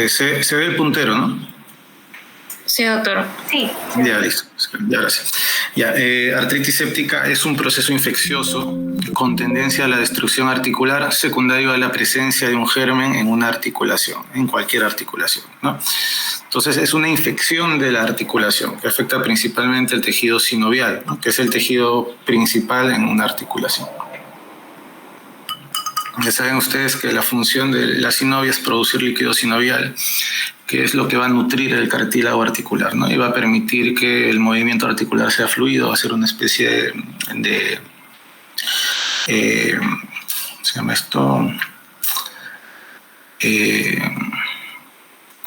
Se ve el puntero, ¿no? Sí, doctor. Sí. Ya, listo. Ya, gracias. Ya, artritis séptica es un proceso infeccioso con tendencia a la destrucción articular secundario a la presencia de un germen en una articulación, en cualquier articulación, ¿no? Entonces, es una infección de la articulación que afecta principalmente el tejido sinovial, ¿no? Que es el tejido principal en una articulación. Ya saben ustedes que la función de la sinovia es producir líquido sinovial, que es lo que va a nutrir el cartílago articular, ¿no? Y va a permitir que el movimiento articular sea fluido, va a ser una especie de ¿se llama esto?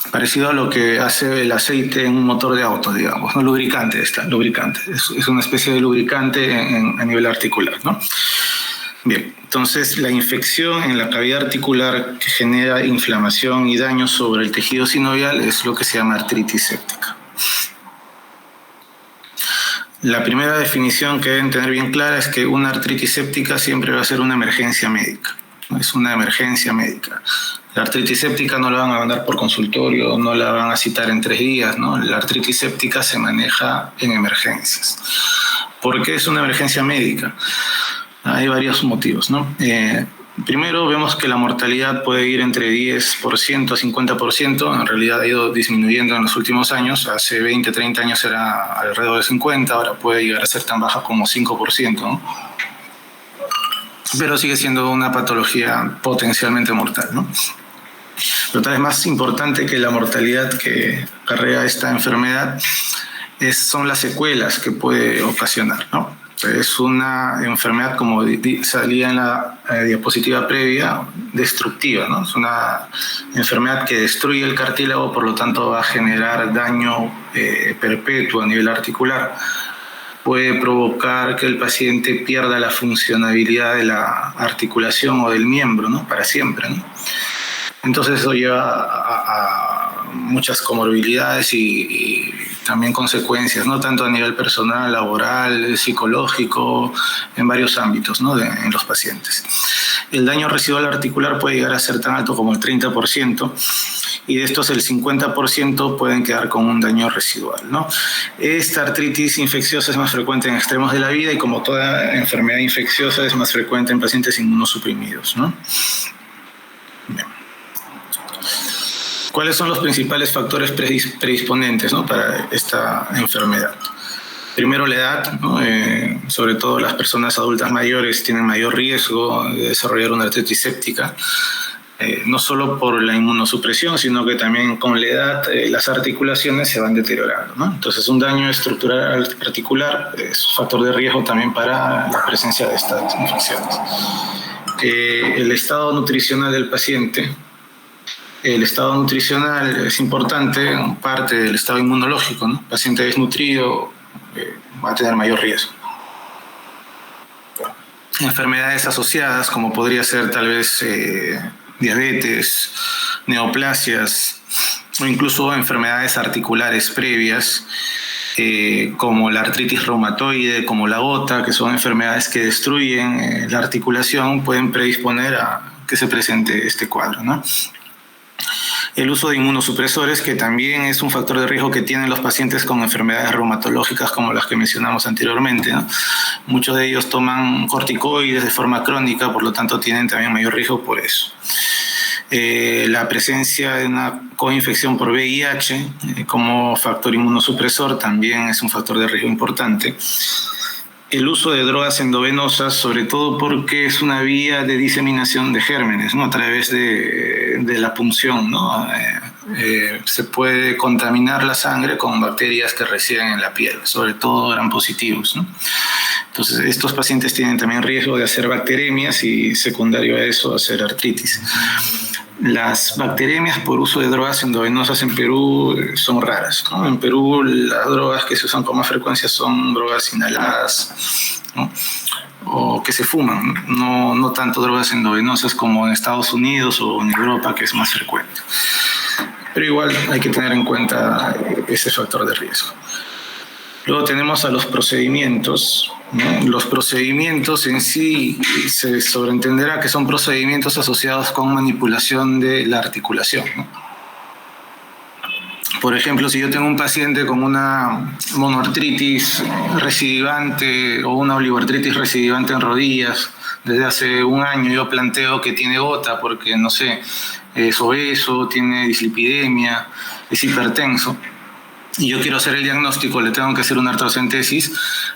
Parecido a lo que hace el aceite en un motor de auto, digamos, ¿no? Lubricante, es una especie de lubricante a nivel articular, ¿no? Bien, entonces la infección en la cavidad articular que genera inflamación y daño sobre el tejido sinovial es lo que se llama artritis séptica. La primera definición que deben tener bien clara es que una artritis séptica siempre va a ser una emergencia médica. Es una emergencia médica. La artritis séptica no la van a mandar por consultorio, no la van a citar en 3 días, ¿no? La artritis séptica se maneja en emergencias. ¿Por qué es una emergencia médica? Hay varios motivos, ¿no? Primero, vemos que la mortalidad puede ir entre 10% a 50%. En realidad ha ido disminuyendo en los últimos años. Hace 20, 30 años era alrededor de 50%, ahora puede llegar a ser tan baja como 5%, ¿no? Pero sigue siendo una patología potencialmente mortal, ¿no? Pero tal vez más importante que la mortalidad que acarrea esta enfermedad son las secuelas que puede ocasionar, ¿no? Es una enfermedad, como salía en la diapositiva previa, destructiva, ¿no? Es una enfermedad que destruye el cartílago, por lo tanto va a generar daño perpetuo a nivel articular. Puede provocar que el paciente pierda la funcionabilidad de la articulación o del miembro, ¿no? Para siempre, ¿no? Entonces eso lleva a muchas comorbilidades y también consecuencias, ¿no? Tanto a nivel personal, laboral, psicológico, en varios ámbitos, ¿no? En los pacientes. El daño residual articular puede llegar a ser tan alto como el 30%, y de estos el 50% pueden quedar con un daño residual, ¿no? Esta artritis infecciosa es más frecuente en extremos de la vida y, como toda enfermedad infecciosa, es más frecuente en pacientes inmunosuprimidos, ¿no? Bien. ¿Cuáles son los principales factores predisponentes, ¿no? Para esta enfermedad? Primero, la edad, ¿no? Sobre todo las personas adultas mayores tienen mayor riesgo de desarrollar una artritis séptica, no solo por la inmunosupresión, sino que también con la edad las articulaciones se van deteriorando, ¿no? Entonces, un daño estructural articular es un factor de riesgo también para la presencia de estas infecciones. El estado nutricional del paciente. El estado nutricional es importante, parte del estado inmunológico, ¿no? El paciente desnutrido va a tener mayor riesgo. Enfermedades asociadas, como podría ser tal vez diabetes, neoplasias o incluso enfermedades articulares previas, como la artritis reumatoide, como la gota, que son enfermedades que destruyen la articulación, pueden predisponer a que se presente este cuadro, ¿no? El uso de inmunosupresores, que también es un factor de riesgo que tienen los pacientes con enfermedades reumatológicas como las que mencionamos anteriormente, ¿no? Muchos de ellos toman corticoides de forma crónica, por lo tanto tienen también mayor riesgo por eso. La presencia de una coinfección por VIH como factor inmunosupresor también es un factor de riesgo importante. El uso de drogas endovenosas, sobre todo porque es una vía de diseminación de gérmenes, ¿no? A través de la punción, ¿no? Se puede contaminar la sangre con bacterias que residen en la piel, sobre todo gram positivos, ¿no? Entonces, estos pacientes tienen también riesgo de hacer bacteremias y, secundario a eso, hacer artritis. Las bacteremias por uso de drogas endovenosas en Perú son raras, ¿no? En Perú las drogas que se usan con más frecuencia son drogas inhaladas, ¿no? O que se fuman, no tanto drogas endovenosas como en Estados Unidos o en Europa, que es más frecuente. Pero igual hay que tener en cuenta ese factor de riesgo. Luego tenemos a los procedimientos, ¿no? Los procedimientos en sí se sobreentenderá que son procedimientos asociados con manipulación de la articulación, ¿no? Por ejemplo, si yo tengo un paciente con una monoartritis recidivante o una oligoartritis recidivante en rodillas, desde hace un año yo planteo que tiene gota porque, no sé, es obeso, tiene dislipidemia, es hipertenso, y yo quiero hacer el diagnóstico, le tengo que hacer una artrocentesis.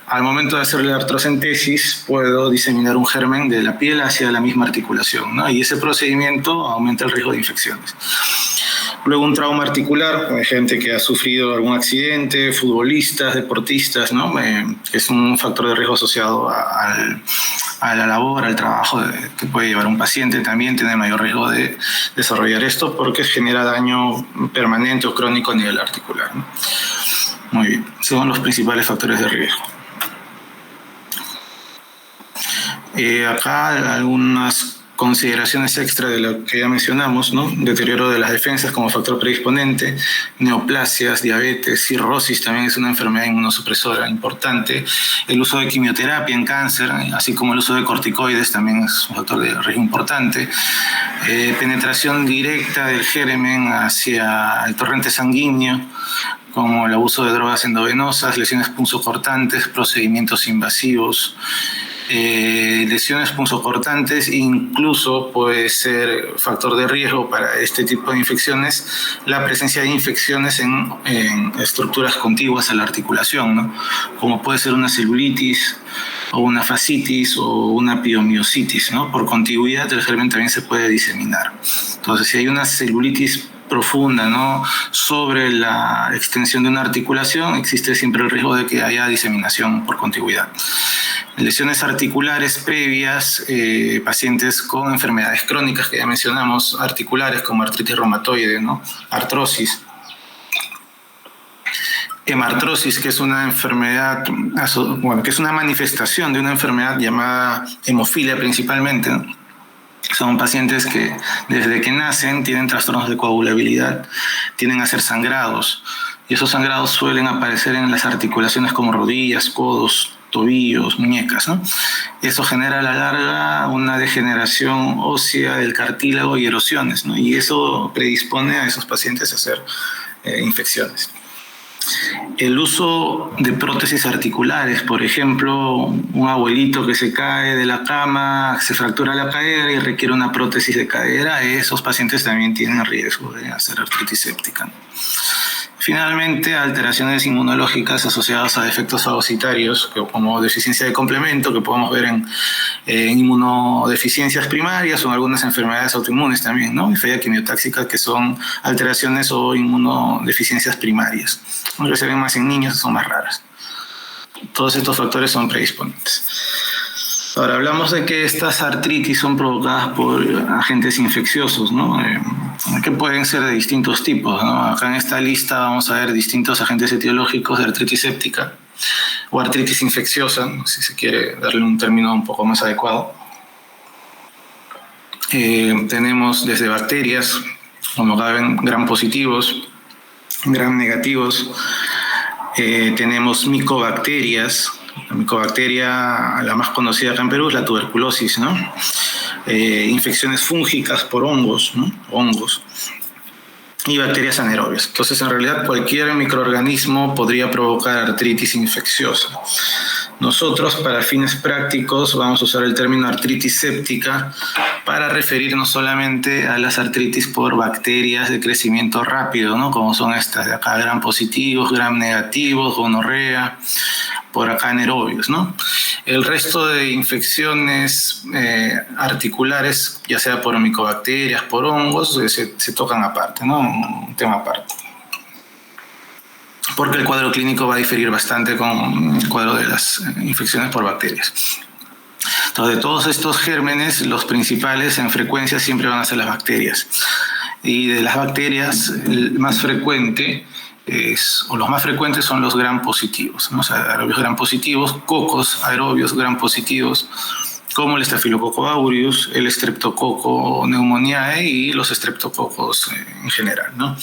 Al momento de hacer la artrocentesis puedo diseminar un germen de la piel hacia la misma articulación, ¿no? Y ese procedimiento aumenta el riesgo de infecciones. Luego un trauma articular, hay gente que ha sufrido algún accidente, futbolistas, deportistas, ¿no? Que es un factor de riesgo asociado a la labor, al trabajo que puede llevar un paciente. También tiene mayor riesgo de desarrollar esto porque genera daño permanente o crónico a nivel articular, ¿no? Muy bien, son los principales factores de riesgo. Acá algunas consideraciones extra de lo que ya mencionamos, ¿no? Deterioro de las defensas como factor predisponente, neoplasias, diabetes, cirrosis también es una enfermedad inmunosupresora importante, el uso de quimioterapia en cáncer, así como el uso de corticoides también es un factor de riesgo importante, penetración directa del germen hacia el torrente sanguíneo, como el abuso de drogas endovenosas, lesiones punzocortantes, procedimientos invasivos, lesiones punzocortantes. Incluso puede ser factor de riesgo para este tipo de infecciones la presencia de infecciones en estructuras contiguas a la articulación, ¿no? Como puede ser una celulitis o una fascitis o una piomiositis, ¿no? Por contigüidad el germen también se puede diseminar. Entonces, si hay una celulitis profunda, ¿no?, sobre la extensión de una articulación, existe siempre el riesgo de que haya diseminación por contigüidad. Lesiones articulares previas, pacientes con enfermedades crónicas que ya mencionamos, articulares como artritis reumatoide, ¿no?, artrosis. Hemartrosis, que es una enfermedad, bueno, que es una manifestación de una enfermedad llamada hemofilia principalmente, ¿no? Son pacientes que desde que nacen tienen trastornos de coagulabilidad, tienden a ser sangrados, y esos sangrados suelen aparecer en las articulaciones como rodillas, codos, tobillos, muñecas, ¿no? Eso genera a la larga una degeneración ósea del cartílago y erosiones, ¿no? Y eso predispone a esos pacientes a hacer infecciones. El uso de prótesis articulares, por ejemplo, un abuelito que se cae de la cama, se fractura la cadera y requiere una prótesis de cadera, esos pacientes también tienen riesgo de hacer artritis séptica. Finalmente, alteraciones inmunológicas asociadas a defectos fagocitarios, como deficiencia de complemento, que podemos ver en inmunodeficiencias primarias o en algunas enfermedades autoinmunes también, ¿no? Y falla quimiotáxica, que son alteraciones o inmunodeficiencias primarias. Aunque se ven más en niños, son más raras. Todos estos factores son predisponentes. Ahora, hablamos de que estas artritis son provocadas por agentes infecciosos, ¿no? Que pueden ser de distintos tipos, ¿no? Acá en esta lista vamos a ver distintos agentes etiológicos de artritis séptica o artritis infecciosa, si se quiere darle un término un poco más adecuado. Tenemos desde bacterias, como ven, gram positivos, gram negativos. Tenemos micobacterias. La micobacteria, la más conocida acá en Perú, es la tuberculosis, ¿no? Infecciones fúngicas por hongos, ¿no? Hongos. Y bacterias anaerobias. Entonces, en realidad, cualquier microorganismo podría provocar artritis infecciosa. Nosotros, para fines prácticos, vamos a usar el término artritis séptica para referirnos solamente a las artritis por bacterias de crecimiento rápido, ¿no? Como son estas de acá, gram positivos, gram negativos, gonorrea, por acá anaerobios, ¿no? El resto de infecciones articulares, ya sea por micobacterias, por hongos, se tocan aparte, ¿no? Un tema aparte. Porque el cuadro clínico va a diferir bastante con el cuadro de las infecciones por bacterias. Entonces, de todos estos gérmenes, los principales en frecuencia siempre van a ser las bacterias. Y de las bacterias, el más frecuente los más frecuentes son los gram positivos, ¿no? O sea, aerobios gram positivos, cocos aerobios gram positivos, como el Staphylococcus aureus, el Streptococcus pneumoniae y los estreptococos en general, ¿no?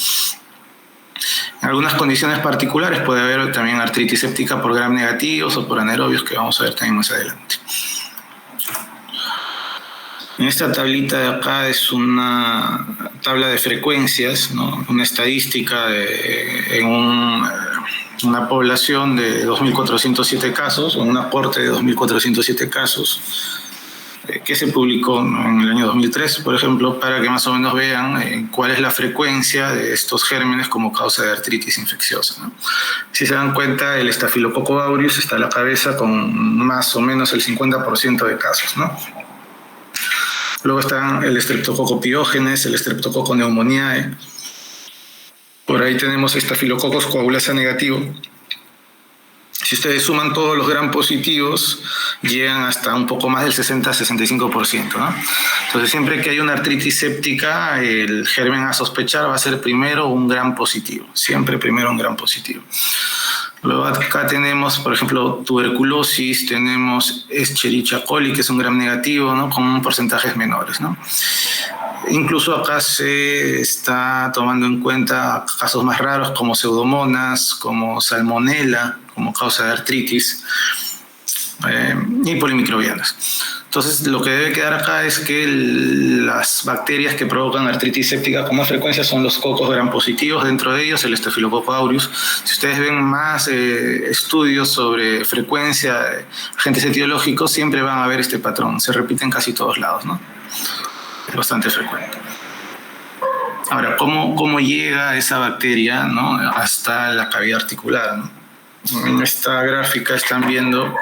En algunas condiciones particulares puede haber también artritis séptica por gram negativos o por anaerobios, que vamos a ver también más adelante. En esta tablita de acá es una tabla de frecuencias, ¿no? Una estadística en una población de 2.407 casos, o un aporte de 2.407 casos, que se publicó en el año 2003, por ejemplo, para que más o menos vean cuál es la frecuencia de estos gérmenes como causa de artritis infecciosa, ¿no? Si se dan cuenta, el Staphylococcus aureus está a la cabeza con más o menos el 50% de casos, ¿no? Luego están el Streptococcus pyogenes, el Streptococcus pneumoniae. Por ahí tenemos Staphylococcus coagulasa negativo. Si ustedes suman todos los gram positivos, llegan hasta un poco más del 60-65%, ¿no? Entonces, siempre que hay una artritis séptica, el germen a sospechar va a ser primero un gram positivo. Siempre primero un gram positivo. Luego acá tenemos, por ejemplo, tuberculosis, tenemos Escherichia coli, que es un gram negativo, ¿no? Con porcentajes menores, ¿no? Incluso acá se está tomando en cuenta casos más raros como pseudomonas, como salmonella, como causa de artritis, y polimicrobianas. Entonces, lo que debe quedar acá es que las bacterias que provocan artritis séptica con más frecuencia son los cocos gram positivos, dentro de ellos el Staphylococcus aureus. Si ustedes ven más estudios sobre frecuencia de agentes etiológicos, siempre van a ver este patrón, se repite en casi todos lados, ¿no? Es bastante frecuente. Ahora, ¿cómo llega esa bacteria, ¿no? Hasta la cavidad articular, ¿no? En esta gráfica están viendo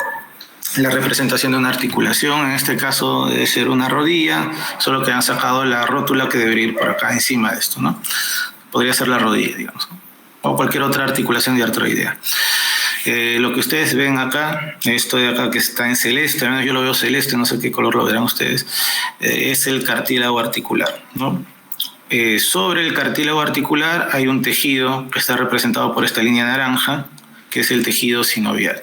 la representación de una articulación, en este caso debe ser una rodilla, solo que han sacado la rótula que debería ir por acá encima de esto, ¿no? Podría ser la rodilla, digamos, ¿no? O cualquier otra articulación diartroidea. Lo que ustedes ven acá, esto de acá que está en celeste, al menos yo lo veo celeste, no sé qué color lo verán ustedes, es el cartílago articular, ¿no? Sobre el cartílago articular hay un tejido que está representado por esta línea naranja, que es el tejido sinovial.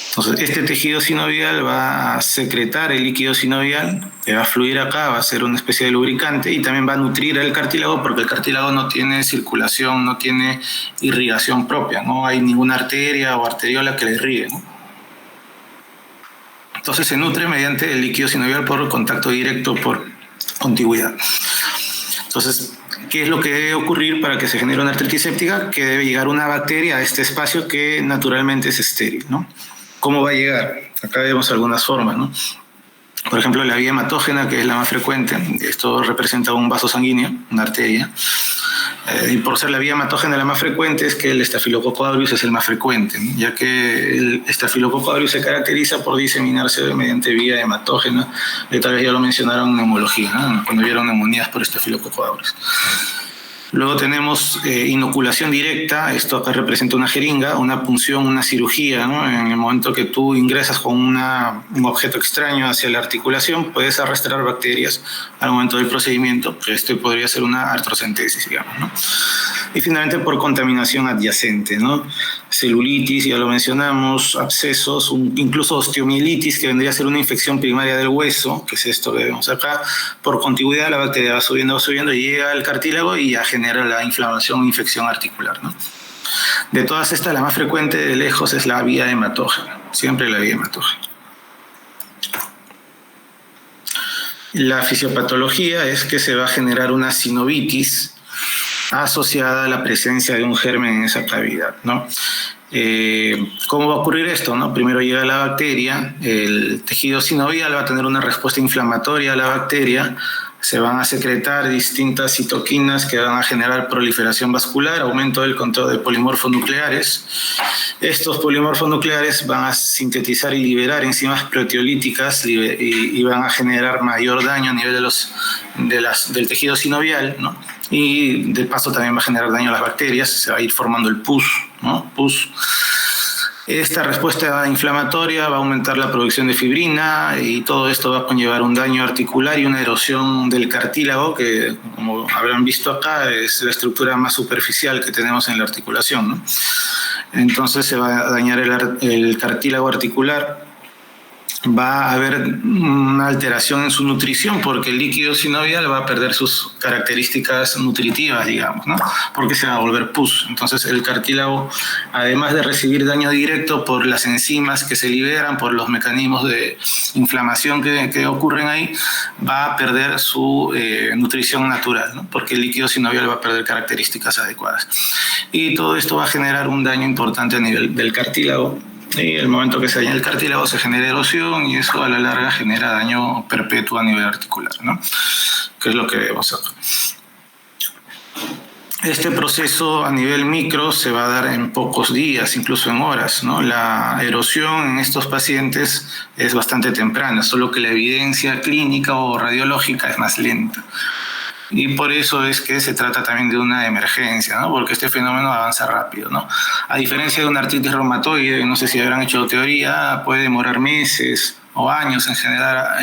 Entonces, este tejido sinovial va a secretar el líquido sinovial, que va a fluir acá, va a ser una especie de lubricante y también va a nutrir el cartílago porque el cartílago no tiene circulación, no tiene irrigación propia, no hay ninguna arteria o arteriola que le irrigue, ¿no? Entonces se nutre mediante el líquido sinovial por contacto directo, por contigüidad. Entonces, ¿qué es lo que debe ocurrir para que se genere una artritis séptica? Que debe llegar una bacteria a este espacio que naturalmente es estéril, ¿no? ¿Cómo va a llegar? Acá vemos algunas formas, ¿no? Por ejemplo, la vía hematógena, que es la más frecuente. Esto representa un vaso sanguíneo, una arteria. Y por ser la vía hematógena la más frecuente, es que el Staphylococcus aureus es el más frecuente, ¿no? Ya que el Staphylococcus aureus se caracteriza por diseminarse mediante vía hematógena. Y tal vez ya lo mencionaron en neumología, ¿no? Cuando vieron neumonías por Staphylococcus aureus. Luego tenemos inoculación directa, esto acá representa una jeringa, una punción, una cirugía, ¿no? En el momento que tú ingresas con un objeto extraño hacia la articulación, puedes arrastrar bacterias al momento del procedimiento, que esto podría ser una artrocentesis, digamos, ¿no? Y finalmente por contaminación adyacente, ¿no? Celulitis, ya lo mencionamos, abscesos, incluso osteomielitis, que vendría a ser una infección primaria del hueso, que es esto que vemos acá. Por contigüidad la bacteria va subiendo, y llega al cartílago y ya genera la inflamación o infección articular, ¿no? De todas estas, la más frecuente de lejos es la vía hematógena, siempre la vía hematógena. La fisiopatología es que se va a generar una sinovitis asociada a la presencia de un germen en esa cavidad, ¿no? ¿Cómo va a ocurrir esto, no? Primero llega la bacteria, el tejido sinovial va a tener una respuesta inflamatoria a la bacteria, se van a secretar distintas citoquinas que van a generar proliferación vascular, aumento del control de polimorfos nucleares. Estos polimorfos nucleares van a sintetizar y liberar enzimas proteolíticas y van a generar mayor daño a nivel del tejido sinovial, ¿no? Y de paso también va a generar daño a las bacterias, se va a ir formando el pus, ¿no? Pus. Esta respuesta inflamatoria va a aumentar la producción de fibrina y todo esto va a conllevar un daño articular y una erosión del cartílago, que como habrán visto acá es la estructura más superficial que tenemos en la articulación, ¿no? Entonces se va a dañar el cartílago articular va a haber una alteración en su nutrición porque el líquido sinovial va a perder sus características nutritivas, digamos, ¿no? Porque se va a volver pus. Entonces el cartílago, además de recibir daño directo por las enzimas que se liberan, por los mecanismos de inflamación que ocurren ahí, va a perder su nutrición natural, ¿no? Porque el líquido sinovial va a perder características adecuadas. Y todo esto va a generar un daño importante a nivel del cartílago. Y el momento que se daña el cartílago se genera erosión y eso a la larga genera daño perpetuo a nivel articular, ¿no? Que es lo que vemos acá. Este proceso a nivel micro se va a dar en pocos días, incluso en horas, ¿no? La erosión en estos pacientes es bastante temprana, solo que la evidencia clínica o radiológica es más lenta. Y por eso es que se trata también de una emergencia, ¿no? Porque este fenómeno avanza rápido, ¿no? A diferencia de una artritis reumatoide, no sé si habrán hecho teoría, puede demorar meses o años en generar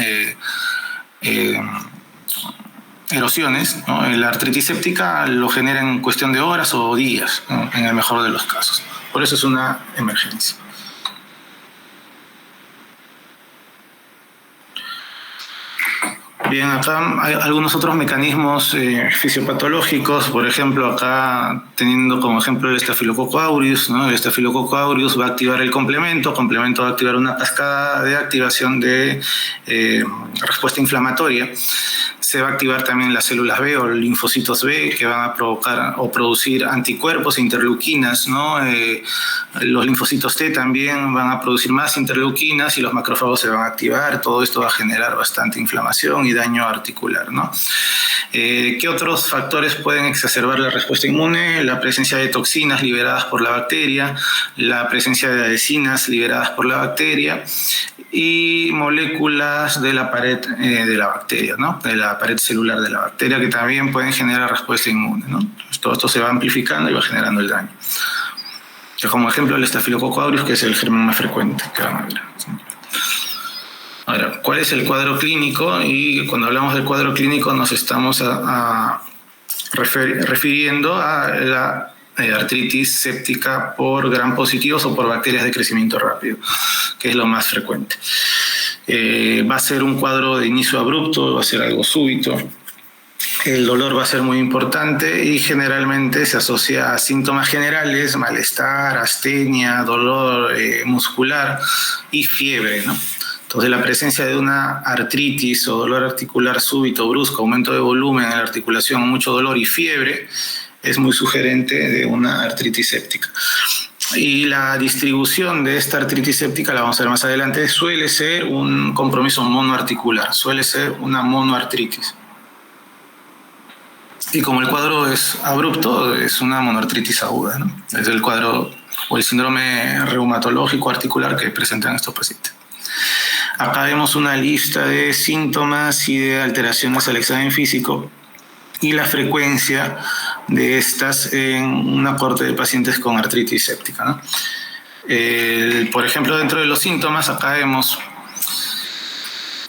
erosiones, ¿no? La artritis séptica lo genera en cuestión de horas o días, ¿no? En el mejor de los casos. Por eso es una emergencia. Bien, acá hay algunos otros mecanismos fisiopatológicos, por ejemplo, acá teniendo como ejemplo el Staphylococcus aureus, ¿no? El Staphylococcus aureus va a activar el complemento va a activar una cascada de activación de respuesta inflamatoria. Se va a activar también las células B o linfocitos B que van a provocar o producir anticuerpos e interleuquinas, ¿no? Los linfocitos T también van a producir más interleuquinas y los macrófagos se van a activar. Todo esto va a generar bastante inflamación y daño articular, ¿no? ¿Qué otros factores pueden exacerbar la respuesta inmune? La presencia de toxinas liberadas por la bacteria, la presencia de adhesinas liberadas por la bacteria y moléculas de la pared de la bacteria, ¿no? De la pared celular de la bacteria que también pueden generar respuesta inmune, ¿no? Todo esto se va amplificando y va generando el daño. Como ejemplo, el Staphylococcus aureus, que es el germen más frecuente que van a ver. Ahora, ¿cuál es el cuadro clínico? Y cuando hablamos del cuadro clínico nos estamos refiriendo a la artritis séptica por gram positivos o por bacterias de crecimiento rápido, que es lo más frecuente. Va a ser un cuadro de inicio abrupto, va a ser algo súbito. El dolor va a ser muy importante y generalmente se asocia a síntomas generales, malestar, astenia, dolor muscular y fiebre, ¿no? Entonces la presencia de una artritis o dolor articular súbito, brusco, aumento de volumen en la articulación, mucho dolor y fiebre es muy sugerente de una artritis séptica. Y la distribución de esta artritis séptica, la vamos a ver más adelante, suele ser un compromiso monoarticular, suele ser una monoartritis. Y como el cuadro es abrupto, es una monoartritis aguda, ¿no? Es el cuadro o el síndrome reumatológico articular que presentan estos pacientes. Acá vemos una lista de síntomas y de alteraciones al examen físico y la frecuencia de estas en una corte de pacientes con artritis séptica, ¿no? Por ejemplo, dentro de los síntomas, acá vemos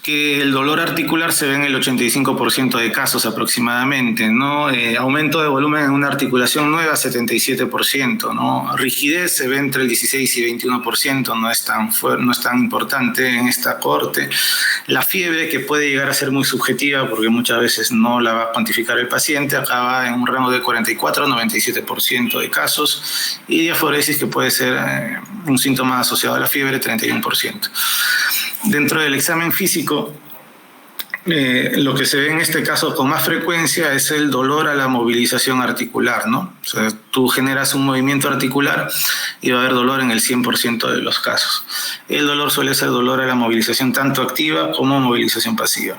que el dolor articular se ve en el 85% de casos aproximadamente, ¿no? Aumento de volumen en una articulación nueva, 77%, ¿no? Rigidez se ve entre el 16 y 21%, no es tan importante en esta corte. La fiebre, que puede llegar a ser muy subjetiva porque muchas veces no la va a cuantificar el paciente, acaba en un rango de 44 a 97% de casos, y diaforesis, que puede ser un síntoma asociado a la fiebre, 31%. Dentro del examen físico, lo que se ve en este caso con más frecuencia es el dolor a la movilización articular, ¿no? O sea, tú generas un movimiento articular y va a haber dolor en el 100% de los casos. El dolor suele ser dolor a la movilización tanto activa como movilización pasiva.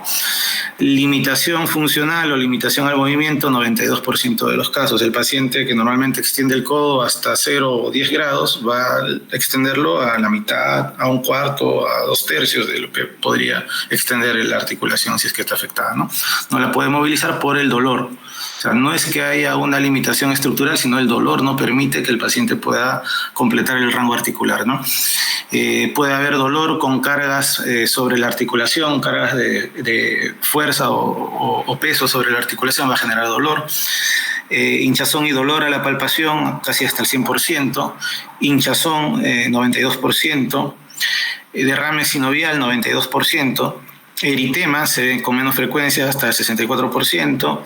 Limitación funcional o limitación al movimiento, 92% de los casos. El paciente que normalmente extiende el codo hasta 0 o 10 grados va a extenderlo a la mitad, a un cuarto, a 2/3 de lo que podría extender la articulación si es que está afectada, ¿no? No la puede movilizar por el dolor. O sea, no es que haya una limitación estructural, sino el dolor no permite que el paciente pueda completar el rango articular, ¿no? Puede haber dolor con cargas sobre la articulación, cargas de fuerza o peso sobre la articulación va a generar dolor. Hinchazón y dolor a la palpación, casi hasta el 100%. Hinchazón, 92%. derrame sinovial 92%, eritema se ve con menos frecuencia hasta el 64%,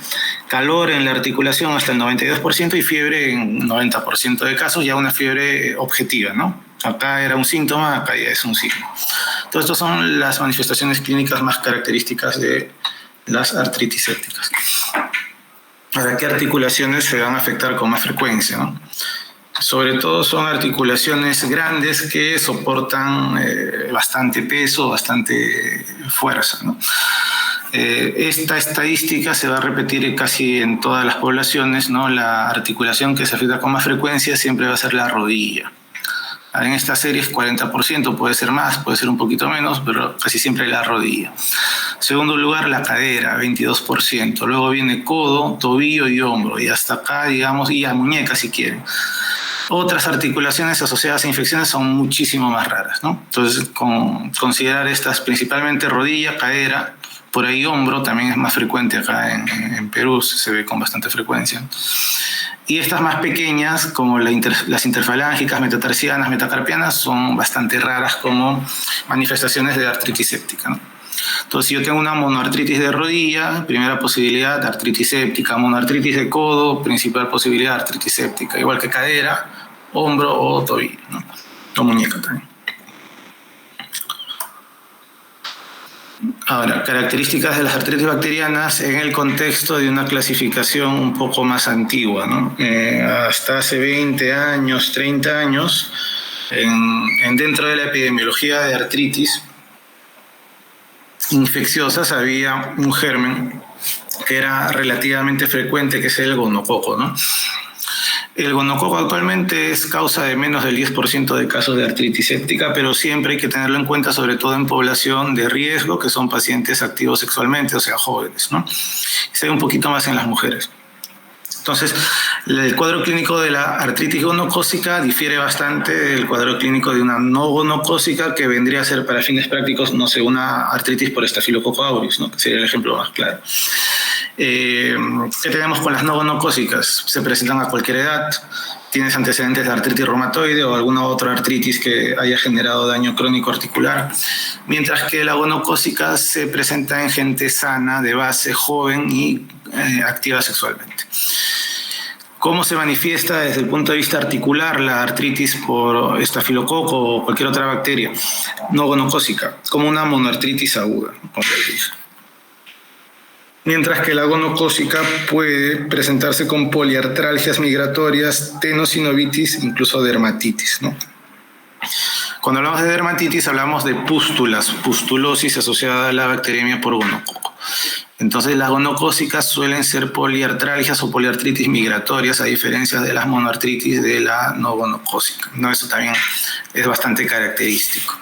calor en la articulación hasta el 92% y fiebre en 90% de casos, ya una fiebre objetiva, ¿no? Acá era un síntoma, acá ya es un signo. Entonces, estas son las manifestaciones clínicas más características de las artritis sépticas. Ahora, ¿qué articulaciones se van a afectar con más frecuencia, ¿no? Sobre todo son articulaciones grandes que soportan bastante peso, bastante fuerza, ¿no? Esta estadística se va a repetir casi en todas las poblaciones, ¿no? La articulación que se afecta con más frecuencia siempre va a ser la rodilla. En esta serie es 40%, puede ser más, puede ser un poquito menos, pero casi siempre la rodilla. Segundo lugar, la cadera, 22%. Luego viene codo, tobillo y hombro. Y hasta acá, digamos, y la muñeca si quieren. Otras articulaciones asociadas a infecciones son muchísimo más raras, ¿no? Entonces, considerar estas principalmente rodilla, cadera, por ahí hombro también es más frecuente acá en Perú, se ve con bastante frecuencia. Y estas más pequeñas, como las interfalángicas, metatarsianas, metacarpianas, son bastante raras como manifestaciones de artritis séptica, ¿no? Entonces, si yo tengo una monoartritis de rodilla, primera posibilidad, artritis séptica. Monoartritis de codo, principal posibilidad, artritis séptica. Igual que cadera, hombro o tobillo, ¿no? O muñeca también. Ahora, características de las artritis bacterianas en el contexto de una clasificación un poco más antigua, ¿no? Hasta hace 20 años, 30 años, dentro de la epidemiología de artritis infecciosas había un germen que era relativamente frecuente, que es el gonococo, ¿no? El gonococo actualmente es causa de menos del 10% de casos de artritis séptica, pero siempre hay que tenerlo en cuenta, sobre todo en población de riesgo, que son pacientes activos sexualmente, o sea, jóvenes, ¿no? Se ve un poquito más en las mujeres. Entonces, el cuadro clínico de la artritis gonocócica difiere bastante del cuadro clínico de una no gonocócica, que vendría a ser, para fines prácticos, no sé, una artritis por Staphylococcus aureus, ¿no? Que sería el ejemplo más claro. ¿Qué tenemos con las no gonocócicas? Se presentan a cualquier edad. Tienes antecedentes de artritis reumatoide o alguna otra artritis que haya generado daño crónico articular, mientras que la gonocócica se presenta en gente sana, de base, joven y activa sexualmente. ¿Cómo se manifiesta desde el punto de vista articular la artritis por estafilococo o cualquier otra bacteria no gonocócica? Como una monoartritis aguda, como les dije. Mientras que la gonocócica puede presentarse con poliartralgias migratorias, tenosinovitis, incluso dermatitis, ¿no? Cuando hablamos de dermatitis hablamos de pústulas, pustulosis asociada a la bacteriemia por gonococo. Entonces las gonocócicas suelen ser poliartralgias o poliartritis migratorias, a diferencia de las monoartritis de la no gonocócica, ¿no? Eso también es bastante característico.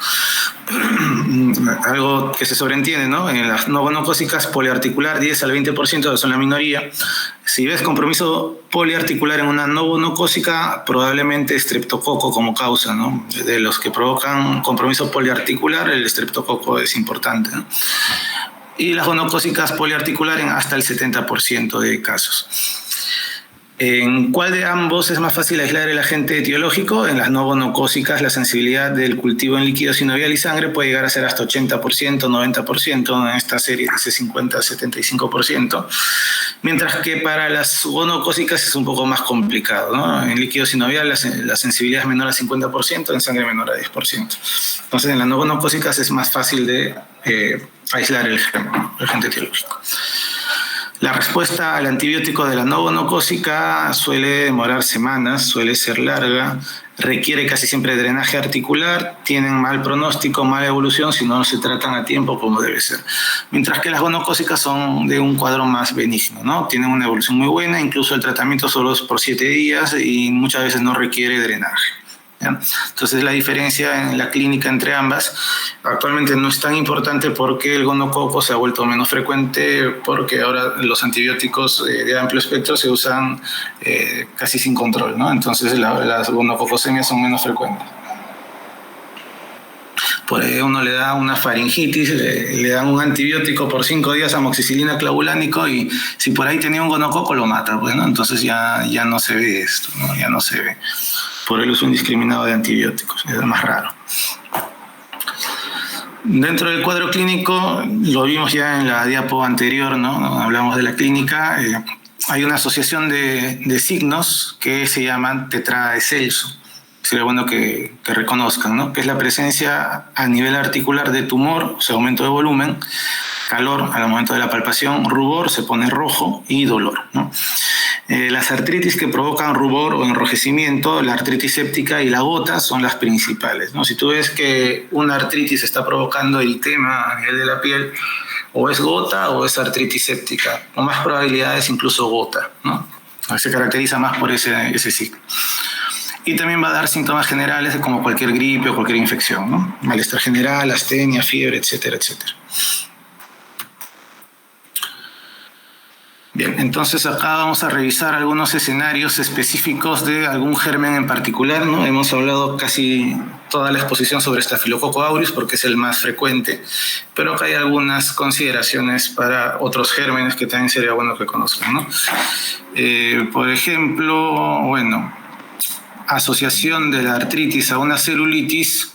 Algo que se sobreentiende, ¿no? En las no gonocócicas, poliarticular 10 al 20%, que son la minoría. Si ves compromiso poliarticular en una no gonocócica, probablemente estreptococo como causa, ¿no? De los que provocan compromiso poliarticular, el estreptococo es importante, ¿no? Y las gonocócicas poliarticular en hasta el 70% de casos. ¿En cuál de ambos es más fácil aislar el agente etiológico? En las no gonocócicas, la sensibilidad del cultivo en líquido sinovial y sangre puede llegar a ser hasta 80%, 90%, en esta serie dice 50-75%, mientras que para las gonocócicas es un poco más complicado, ¿no? En líquido sinovial la sensibilidad es menor a 50%, en sangre menor a 10%. Entonces en las no gonocócicas es más fácil de aislar el germen, ¿no? El agente etiológico. La respuesta al antibiótico de la no gonocócica suele demorar semanas, suele ser larga, requiere casi siempre drenaje articular, tienen mal pronóstico, mala evolución si no se tratan a tiempo como debe ser. Mientras que las gonocócicas son de un cuadro más benigno, ¿no? Tienen una evolución muy buena, incluso el tratamiento solo es por 7 días y muchas veces no requiere drenaje, ¿ya? Entonces la diferencia en la clínica entre ambas actualmente no es tan importante porque el gonococo se ha vuelto menos frecuente, porque ahora los antibióticos de amplio espectro se usan casi sin control, ¿no? Entonces las gonococosemias son menos frecuentes. Por ahí uno le da una faringitis, le dan un antibiótico por 5 días, amoxicilina clavulánico, y si por ahí tenía un gonococo lo mata, pues, ¿no? Entonces ya no se ve esto, ¿no? Ya no se ve por el uso indiscriminado de antibióticos, es más raro. Dentro del cuadro clínico, lo vimos ya en la diapo anterior, ¿no? Hablamos de la clínica. Hay una asociación de signos que se llaman tetrada de Celso. Sería bueno que reconozcan, ¿no? Que es la presencia a nivel articular de tumor, o sea, aumento de volumen, calor al momento de la palpación, rubor, se pone rojo, y dolor, ¿no? Las artritis que provocan rubor o enrojecimiento, la artritis séptica y la gota son las principales, ¿no? Si tú ves que una artritis está provocando eritema a nivel de la piel, o es gota o es artritis séptica, con más probabilidades incluso gota, ¿no? Se caracteriza más por ese signo. Y también va a dar síntomas generales como cualquier gripe o cualquier infección, ¿no? Malestar general, astenia, fiebre, etcétera, etcétera. Bien, entonces acá vamos a revisar algunos escenarios específicos de algún germen en particular, ¿no? Hemos hablado casi toda la exposición sobre Staphylococcus aureus porque es el más frecuente, pero acá hay algunas consideraciones para otros gérmenes que también sería bueno que conozcan, ¿no? Por ejemplo, bueno, asociación de la artritis a una celulitis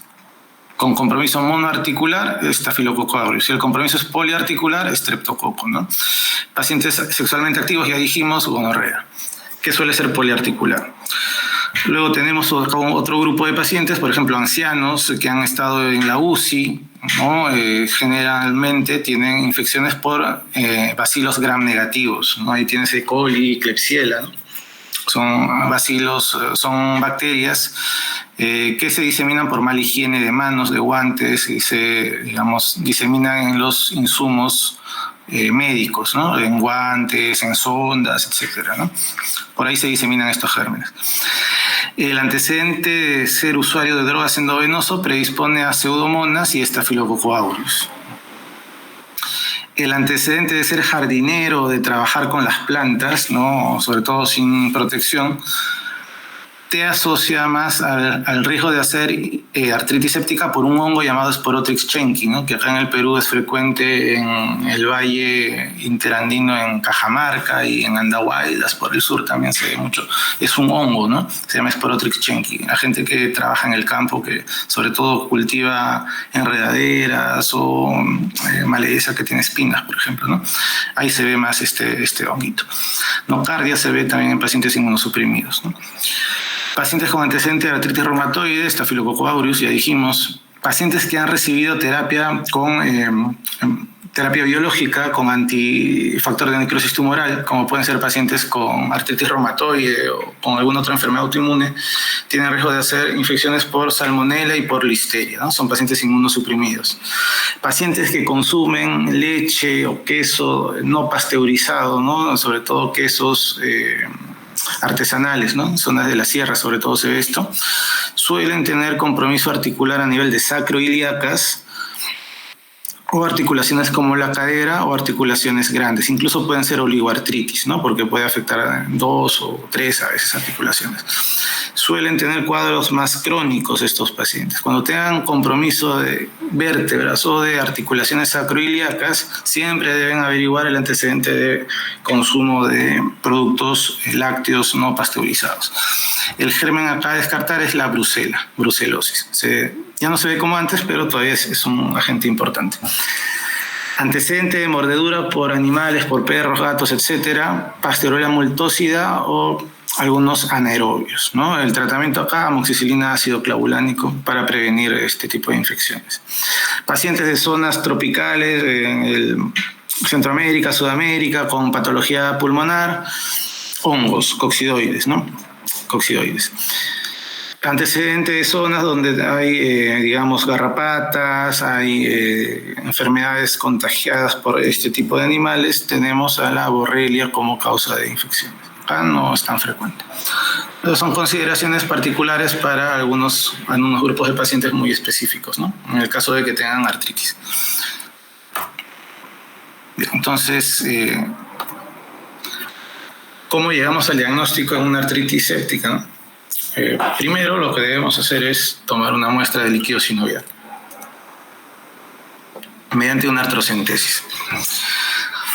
con compromiso monoarticular, Staphylococcus aureus. Si el compromiso es poliarticular, Streptococcus, ¿no? Pacientes sexualmente activos, ya dijimos, gonorrea, que suele ser poliarticular. Luego tenemos otro grupo de pacientes, por ejemplo, ancianos que han estado en la UCI, ¿no? Generalmente tienen infecciones por bacilos gram negativos, ¿no? Ahí tienes E. coli, Klebsiella, ¿no? Son bacilos, son bacterias que se diseminan por mala higiene de manos, de guantes, y se, digamos, diseminan en los insumos médicos, ¿no? En guantes, en sondas, etcétera, ¿no? Por ahí se diseminan estos gérmenes. El antecedente de ser usuario de drogas endovenoso predispone a pseudomonas y Staphylococcus aureus. El antecedente de ser jardinero, de trabajar con las plantas, ¿no? Sobre todo sin protección, te asocia más al riesgo de hacer artritis séptica por un hongo llamado Sporotrix schenki, ¿no? Que acá en el Perú es frecuente en el valle interandino, en Cajamarca y en Andahuaylas, por el sur también se ve mucho. Es un hongo, ¿no? Se llama Sporotrix schenki. La gente que trabaja en el campo, que sobre todo cultiva enredaderas o maleza que tiene espinas, por ejemplo, ¿no? Ahí se ve más este honguito. Nocardia se ve también en pacientes inmunosuprimidos, ¿no? Pacientes con antecedente de artritis reumatoide, Staphylococcus aureus, ya dijimos. Pacientes que han recibido terapia con terapia biológica con antifactor de necrosis tumoral, como pueden ser pacientes con artritis reumatoide o con alguna otra enfermedad autoinmune, tienen riesgo de hacer infecciones por salmonela y por listeria, ¿no? Son pacientes inmunosuprimidos. Pacientes que consumen leche o queso no pasteurizado, ¿no? Sobre todo quesos artesanales, ¿no? En zonas de la sierra sobre todo se ve esto, suelen tener compromiso articular a nivel de sacroiliacas o articulaciones como la cadera o articulaciones grandes. Incluso pueden ser oligoartritis, ¿no? Porque puede afectar a 2 o 3 a veces articulaciones. Suelen tener cuadros más crónicos estos pacientes. Cuando tengan compromiso de vértebras o de articulaciones sacroiliacas, siempre deben averiguar el antecedente de consumo de productos lácteos no pasteurizados. El germen acá a descartar es la brucelosis. Ya no se ve como antes, pero todavía es un agente importante. Antecedente de mordedura por animales, por perros, gatos, etcétera, Pasteurella multósida o algunos anaerobios, ¿no? El tratamiento acá, amoxicilina ácido clavulánico para prevenir este tipo de infecciones. Pacientes de zonas tropicales, en Centroamérica, Sudamérica, con patología pulmonar, hongos, coccidoides, ¿no? Coccidoides. Antecedente de zonas donde hay, digamos, garrapatas, hay enfermedades contagiadas por este tipo de animales, tenemos a la borrelia como causa de infecciones. Acá no es tan frecuente. Pero son consideraciones particulares para algunos grupos de pacientes muy específicos, ¿no? En el caso de que tengan artritis. Bien, entonces, ¿cómo llegamos al diagnóstico en una artritis séptica, ¿no? Primero lo que debemos hacer es tomar una muestra de líquido sinovial mediante una artrocentesis.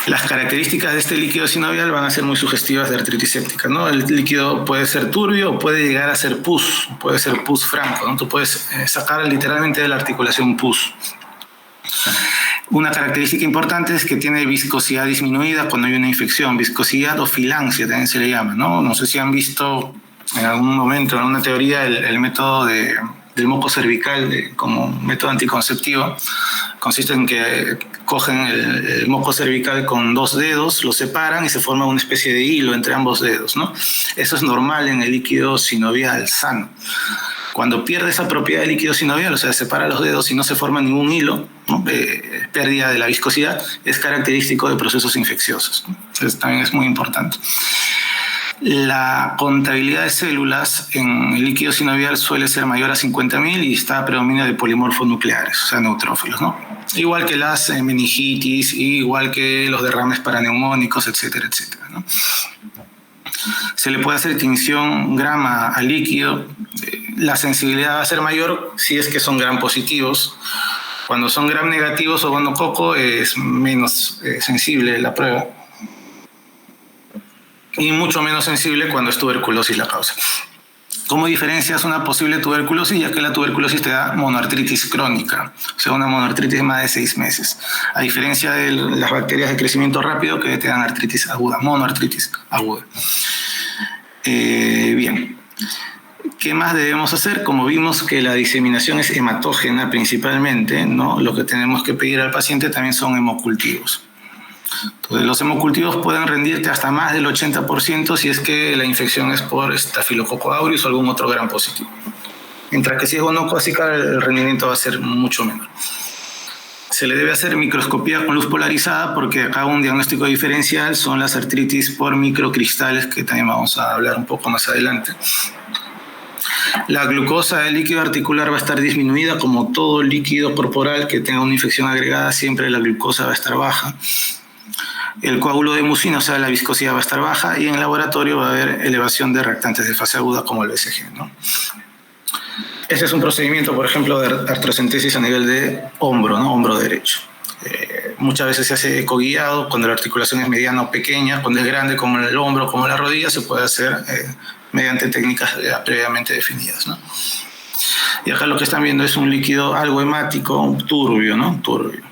Las características de este líquido sinovial van a ser muy sugestivas de artritis séptica, ¿no? El líquido puede ser turbio o puede llegar a ser pus, puede ser pus franco, ¿no? Tú puedes sacar literalmente de la articulación pus. Una característica importante es que tiene viscosidad disminuida cuando hay una infección, viscosidad o filancia también se le llama, ¿no? No sé si han visto en algún momento en una teoría el método del moco cervical como método anticonceptivo. Consiste en que cogen el moco cervical con 2 dedos, lo separan y se forma una especie de hilo entre ambos dedos, ¿no? Eso es normal en el líquido sinovial sano. Cuando pierde esa propiedad del líquido sinovial, o sea, separa los dedos y no se forma ningún hilo, ¿no? Pérdida de la viscosidad, es característico de procesos infecciosos, ¿no? Entonces también es muy importante. La contabilidad de células en el líquido sinovial suele ser mayor a 50.000 y está a predominio de polimorfos nucleares, o sea, neutrófilos, ¿no? Igual que las meningitis, igual que los derrames paraneumónicos, etcétera, etcétera, ¿no? Se le puede hacer tinción grama al líquido. La sensibilidad va a ser mayor si es que son gram positivos. Cuando son gram negativos o gonococo es menos sensible la prueba. Y mucho menos sensible cuando es tuberculosis la causa. ¿Cómo diferencias una posible tuberculosis? Ya que la tuberculosis te da monoartritis crónica, o sea, una monoartritis de más de 6 meses. A diferencia de las bacterias de crecimiento rápido que te dan artritis aguda, monoartritis aguda. Bien. ¿Qué más debemos hacer? Como vimos que la diseminación es hematógena principalmente, ¿no? Lo que tenemos que pedir al paciente también son hemocultivos. Entonces, los hemocultivos pueden rendirte hasta más del 80% si es que la infección es por Staphylococcus aureus o algún otro gram positivo. Mientras que si es gonocócica, el rendimiento va a ser mucho menor. Se le debe hacer microscopía con luz polarizada porque acá un diagnóstico diferencial son las artritis por microcristales, que también vamos a hablar un poco más adelante. La glucosa del líquido articular va a estar disminuida, como todo líquido corporal que tenga una infección agregada, siempre la glucosa va a estar baja. El coágulo de mucina, o sea, la viscosidad va a estar baja, y en el laboratorio va a haber elevación de reactantes de fase aguda como el BCG, ¿no? Este es un procedimiento, por ejemplo, de artrocentesis a nivel de hombro, ¿no? Hombro derecho. Muchas veces se hace ecoguiado cuando la articulación es mediana o pequeña. Cuando es grande, como el hombro, como la rodilla, se puede hacer mediante técnicas previamente definidas, ¿no? Y acá lo que están viendo es un líquido algo hemático, turbio, ¿no? Turbio.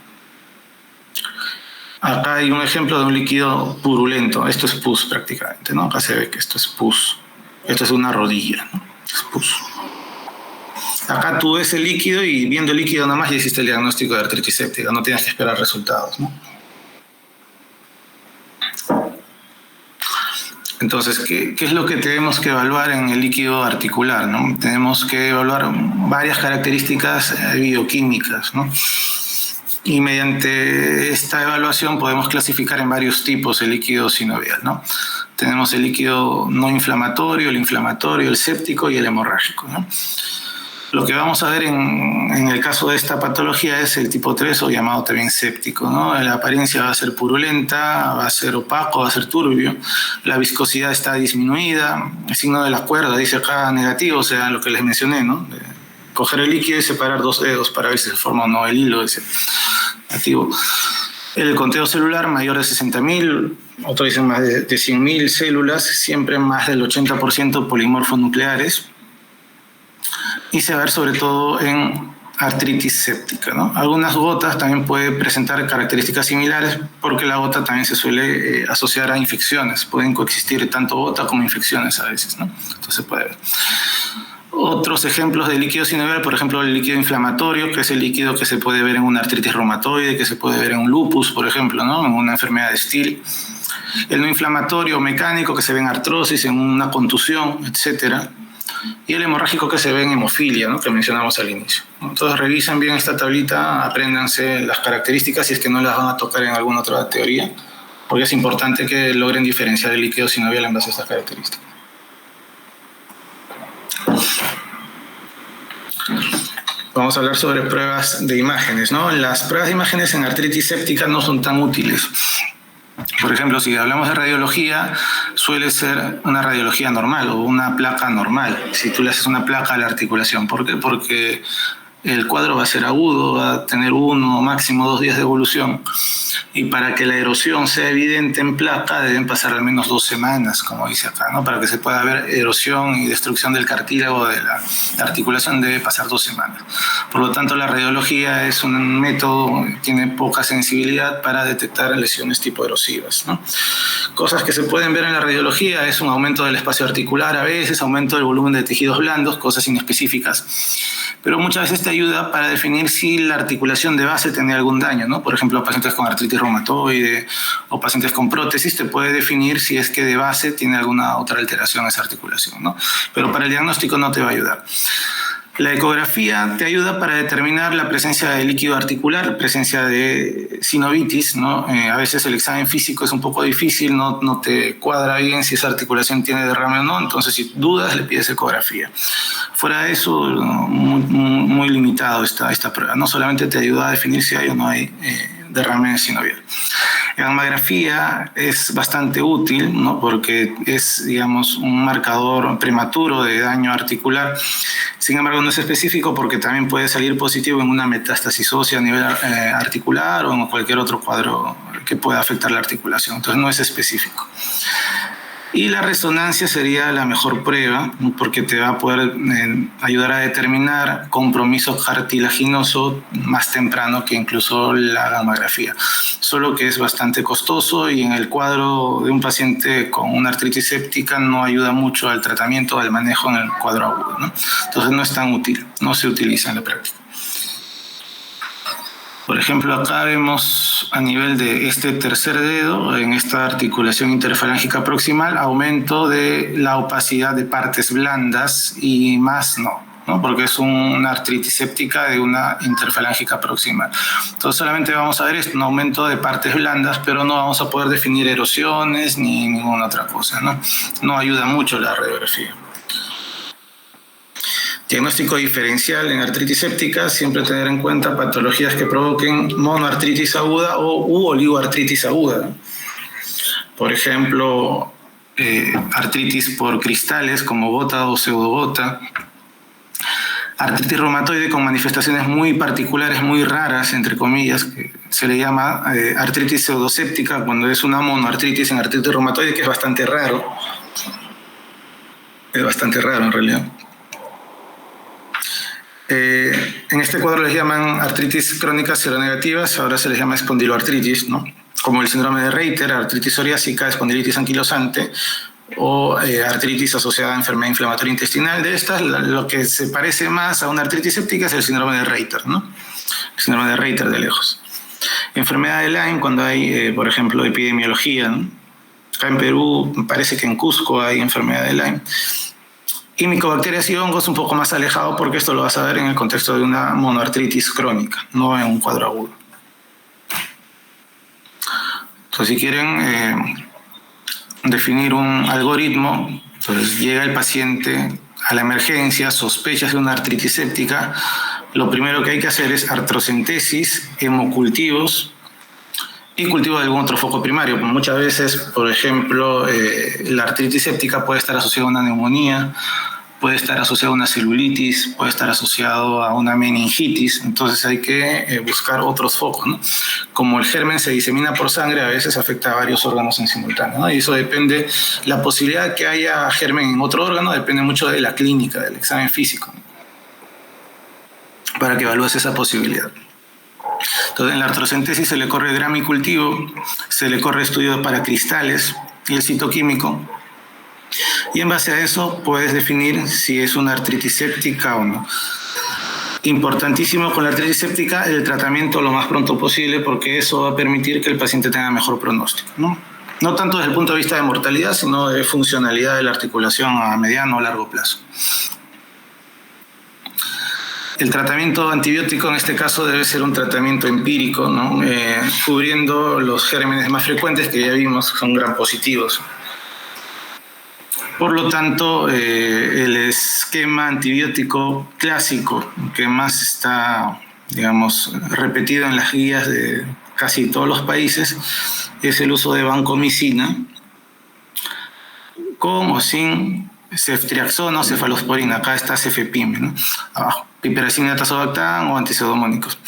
Acá hay un ejemplo de un líquido purulento. Esto es pus prácticamente, ¿no? Acá se ve que esto es pus. Esto es una rodilla, ¿no? Es pus. Acá tú ves el líquido y viendo el líquido nada más ya hiciste el diagnóstico de artritis séptica. No tienes que esperar resultados, ¿no? Entonces, ¿qué es lo que tenemos que evaluar en el líquido articular, ¿no? Tenemos que evaluar varias características bioquímicas, ¿no? Y mediante esta evaluación podemos clasificar en varios tipos el líquido sinovial, ¿no? Tenemos el líquido no inflamatorio, el inflamatorio, el séptico y el hemorrágico, ¿no? Lo que vamos a ver en el caso de esta patología es el tipo 3, o llamado también séptico, ¿no? La apariencia va a ser purulenta, va a ser opaco, va a ser turbio. La viscosidad está disminuida. El signo de la cuerda dice acá negativo, o sea, lo que les mencioné, ¿no? De coger el líquido y separar 2 dedos para ver si se forma o no el hilo ese activo. El conteo celular mayor de 60.000, otros dicen más de 100.000 células, siempre más del 80% polimorfos nucleares. Y se va a ver sobre todo en artritis séptica, ¿no? Algunas gotas también pueden presentar características similares porque la gota también se suele asociar a infecciones. Pueden coexistir tanto gota como infecciones a veces, ¿no? Entonces se puede ver. Otros ejemplos de líquido sinovial, por ejemplo, el líquido inflamatorio, que es el líquido que se puede ver en una artritis reumatoide, que se puede ver en un lupus, por ejemplo, ¿no? En una enfermedad de Still. El no inflamatorio mecánico, que se ve en artrosis, en una contusión, etcétera. Y el hemorrágico, que se ve en hemofilia, ¿no? Que mencionamos al inicio. Entonces revisen bien esta tablita, apréndanse las características si es que no las van a tocar en alguna otra teoría, porque es importante que logren diferenciar el líquido sinovial en base a estas características. Vamos a hablar sobre pruebas de imágenes, ¿no? Las pruebas de imágenes en artritis séptica no son tan útiles. Por ejemplo, si hablamos de radiología, suele ser una radiología normal o una placa normal, si tú le haces una placa a la articulación. ¿Por qué? Porque el cuadro va a ser agudo, va a tener 1 o máximo 2 días de evolución. Y para que la erosión sea evidente en placa deben pasar al menos 2 semanas, como dice acá, ¿no? Para que se pueda ver erosión y destrucción del cartílago de la articulación debe pasar 2 semanas. Por lo tanto, la radiología es un método que tiene poca sensibilidad para detectar lesiones tipo erosivas, ¿no? Cosas que se pueden ver en la radiología es un aumento del espacio articular a veces, aumento del volumen de tejidos blandos, cosas inespecíficas. Pero muchas veces te ayuda para definir si la articulación de base tiene algún daño, ¿no? Por ejemplo, pacientes con artritis reumatoide o pacientes con prótesis te puede definir si es que de base tiene alguna otra alteración esa articulación, ¿no? Pero para el diagnóstico no te va a ayudar. La ecografía te ayuda para determinar la presencia de líquido articular, presencia de sinovitis, ¿no? A veces el examen físico es un poco difícil, no te cuadra bien si esa articulación tiene derrame o no, entonces si dudas le pides ecografía. Fuera de eso, muy limitado esta prueba. No solamente te ayuda a definir si hay o no hay derrame sinovial. La gammagrafía es bastante útil, ¿no? Porque es, digamos, un marcador prematuro de daño articular. Sin embargo, no es específico porque también puede salir positivo en una metástasis ósea a nivel articular o en cualquier otro cuadro que pueda afectar la articulación. Entonces, no es específico. Y la resonancia sería la mejor prueba porque te va a poder ayudar a determinar compromiso cartilaginoso más temprano que incluso la gammagrafía. Solo que es bastante costoso y en el cuadro de un paciente con una artritis séptica no ayuda mucho al tratamiento, al manejo en el cuadro agudo, ¿no? Entonces no es tan útil, no se utiliza en la práctica. Por ejemplo, acá vemos a nivel de este tercer dedo, en esta articulación interfalángica proximal, aumento de la opacidad de partes blandas y más no, porque es una artritis séptica de una interfalángica proximal. Entonces solamente vamos a ver esto, un aumento de partes blandas, pero no vamos a poder definir erosiones ni ninguna otra cosa, ¿no? No ayuda mucho la radiografía. Diagnóstico diferencial en artritis séptica, siempre tener en cuenta patologías que provoquen monoartritis aguda u oligoartritis aguda. Por ejemplo, artritis por cristales como gota o pseudogota. Artritis reumatoide con manifestaciones muy particulares, muy raras, entre comillas, que se le llama artritis pseudoséptica cuando es una monoartritis en artritis reumatoide, que es bastante raro. Es bastante raro en realidad. En este cuadro les llaman artritis crónicas seronegativas, ahora se les llama espondiloartritis, ¿no? Como el síndrome de Reiter, artritis psoriásica, espondilitis anquilosante o artritis asociada a enfermedad inflamatoria intestinal. De estas, lo que se parece más a una artritis séptica es el síndrome de Reiter, ¿no? El síndrome de Reiter de lejos. Enfermedad de Lyme, cuando hay, por ejemplo, epidemiología, ¿no? Acá en Perú, parece que en Cusco hay enfermedad de Lyme. Y micobacterias y hongos un poco más alejado porque esto lo vas a ver en el contexto de una monoartritis crónica, no en un cuadro agudo. Entonces, si quieren definir un algoritmo, entonces llega el paciente a la emergencia, sospechas de una artritis séptica, lo primero que hay que hacer es artrocentesis, hemocultivos y cultivo de algún otro foco primario. Muchas veces, por ejemplo, la artritis séptica puede estar asociada a una neumonía, puede estar asociada a una celulitis, puede estar asociado a una meningitis, entonces hay que buscar otros focos, ¿no? Como el germen se disemina por sangre, a veces afecta a varios órganos en simultáneo, ¿no? Y eso depende, la posibilidad de que haya germen en otro órgano depende mucho de la clínica, del examen físico, ¿no? Para que evalúes esa posibilidad. Entonces, en la artrocentesis se le corre gramicultivo, se le corre estudio para cristales y el citoquímico. Y en base a eso puedes definir si es una artritis séptica o no. Importantísimo con la artritis séptica el tratamiento lo más pronto posible porque eso va a permitir que el paciente tenga mejor pronóstico, ¿no? No tanto desde el punto de vista de mortalidad, sino de funcionalidad de la articulación a mediano o largo plazo. El tratamiento antibiótico en este caso debe ser un tratamiento empírico, ¿no? Cubriendo los gérmenes más frecuentes que ya vimos son gram positivos. Por lo tanto, el esquema antibiótico clásico que más está, digamos, repetido en las guías de casi todos los países es el uso de vancomicina con o sin ceftriaxona o cefalosporina. Acá está cefepime, ¿no? Abajo. piperacina, tazobactam o antipseudomónicos.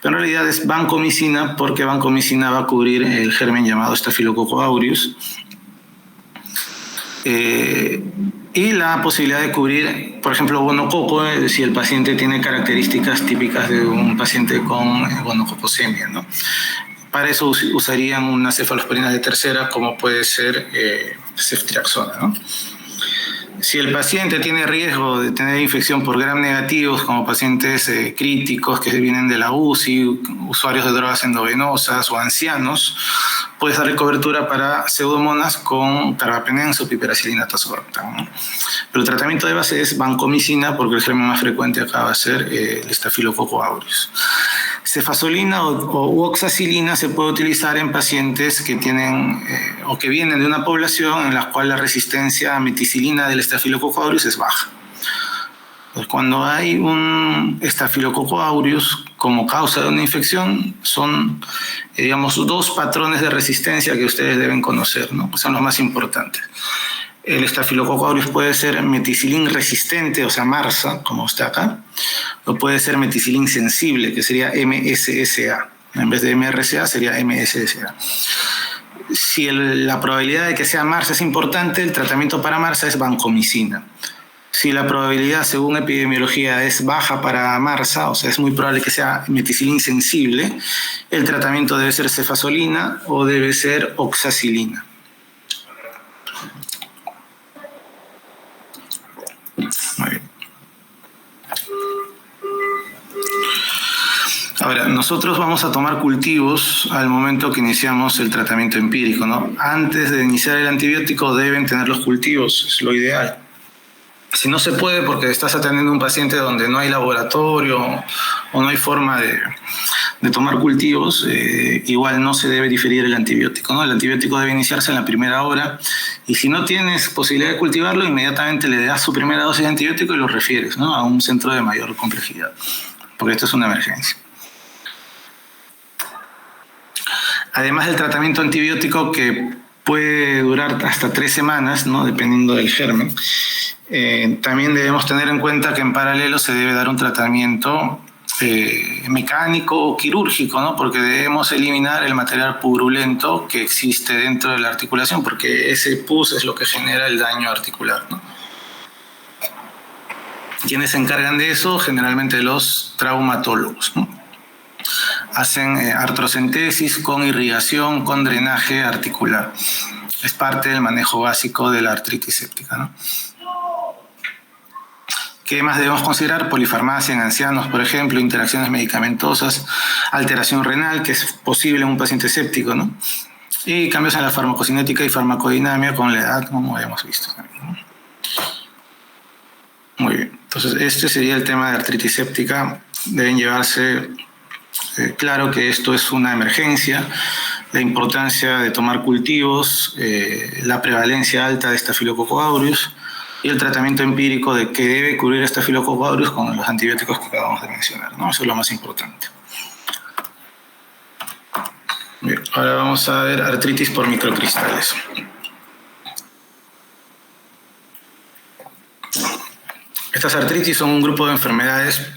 Pero en realidad es vancomicina porque vancomicina va a cubrir el germen llamado Staphylococcus aureus. Y la posibilidad de cubrir, por ejemplo, gonococo, si el paciente tiene características típicas de un paciente con gonococosemia, ¿no? Para eso usarían una cefalosporina de tercera, como puede ser ceftriaxona, ¿no? Si el paciente tiene riesgo de tener infección por gram negativos, como pacientes críticos que vienen de la UCI, usuarios de drogas endovenosas o ancianos, puede darle cobertura para pseudomonas con carbapenems o piperacilina tazobactam, ¿no? Pero el tratamiento de base es vancomicina porque el germen más frecuente acá va a ser el Staphylococcus aureus. Cefazolina o oxacilina se puede utilizar en pacientes que tienen o que vienen de una población en la cual la resistencia a meticilina del Staphylococcus aureus es baja. Entonces, cuando hay un Staphylococcus aureus como causa de una infección, son, digamos, dos patrones de resistencia que ustedes deben conocer, ¿no? Son los más importantes. El Staphylococcus aureus puede ser meticilin resistente, o sea, MARSA, como está acá, o puede ser meticilin sensible, que sería MSSA. En vez de MRSA sería MSSA. Si la probabilidad de que sea MARSA es importante, el tratamiento para MARSA es vancomicina. Si la probabilidad, según epidemiología, es baja para MARSA, o sea, es muy probable que sea meticilin sensible, el tratamiento debe ser cefazolina o debe ser oxacilina. Muy bien. Ahora, nosotros vamos a tomar cultivos al momento que iniciamos el tratamiento empírico, ¿no? Antes de iniciar el antibiótico deben tener los cultivos, es lo ideal. Si no se puede porque estás atendiendo a un paciente donde no hay laboratorio o no hay forma de tomar cultivos, igual no se debe diferir el antibiótico, ¿no? El antibiótico debe iniciarse en la primera hora y si no tienes posibilidad de cultivarlo, inmediatamente le das su primera dosis de antibiótico y lo refieres, ¿no?, a un centro de mayor complejidad, porque esto es una emergencia. Además del tratamiento antibiótico que puede durar hasta 3 semanas, ¿no?, dependiendo del germen, también debemos tener en cuenta que en paralelo se debe dar un tratamiento mecánico o quirúrgico, ¿no?, porque debemos eliminar el material purulento que existe dentro de la articulación, porque ese pus es lo que genera el daño articular, ¿no? ¿Quiénes se encargan de eso? Generalmente los traumatólogos, ¿no? Hacen artrocentesis con irrigación, con drenaje articular. Es parte del manejo básico de la artritis séptica, ¿no? ¿Qué más debemos considerar? Polifarmacia en ancianos, por ejemplo, interacciones medicamentosas, alteración renal, que es posible en un paciente séptico, ¿no? Y cambios en la farmacocinética y farmacodinamia con la edad, como habíamos visto también, ¿no? Muy bien, entonces este sería el tema de artritis séptica. Deben llevarse claro que esto es una emergencia, la importancia de tomar cultivos, la prevalencia alta de Staphylococcus aureus, y el tratamiento empírico de que debe cubrir Staphylococcus aureus con los antibióticos que acabamos de mencionar, ¿no? Eso es lo más importante. Bien, ahora vamos a ver artritis por microcristales. Estas artritis son un grupo de enfermedades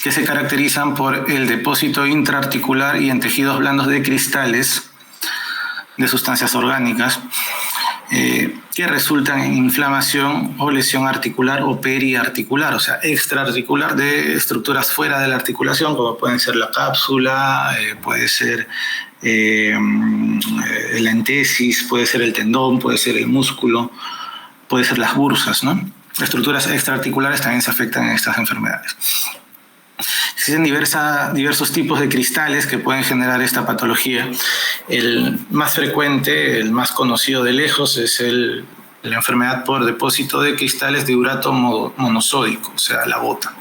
que se caracterizan por el depósito intraarticular y en tejidos blandos de cristales de sustancias orgánicas que resultan en inflamación o lesión articular o periarticular, o sea, extraarticular de estructuras fuera de la articulación, como pueden ser la cápsula, puede ser la entesis, puede ser el tendón, puede ser el músculo, puede ser las bursas, ¿no? Estructuras extraarticulares también se afectan en estas enfermedades. Existen diversos tipos de cristales que pueden generar esta patología. El más frecuente, el más conocido de lejos, es la enfermedad por depósito de cristales de urato monosódico, o sea, la bota.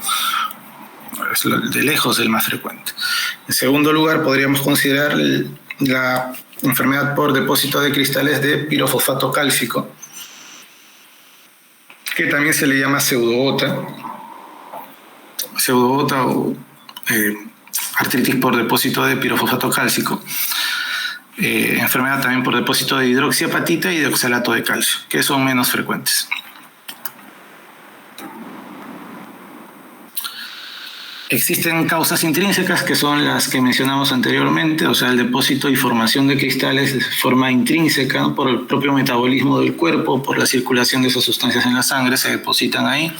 Es de lejos el más frecuente. En segundo lugar, podríamos considerar la enfermedad por depósito de cristales de pirofosfato cálcico, que también se le llama pseudobota o artritis por depósito de pirofosfato cálcico, enfermedad también por depósito de hidroxiapatita y de oxalato de calcio, que son menos frecuentes. Existen causas intrínsecas que son las que mencionamos anteriormente, o sea, el depósito y formación de cristales de forma intrínseca, ¿no? Por el propio metabolismo del cuerpo, por la circulación de esas sustancias en la sangre, se depositan ahí.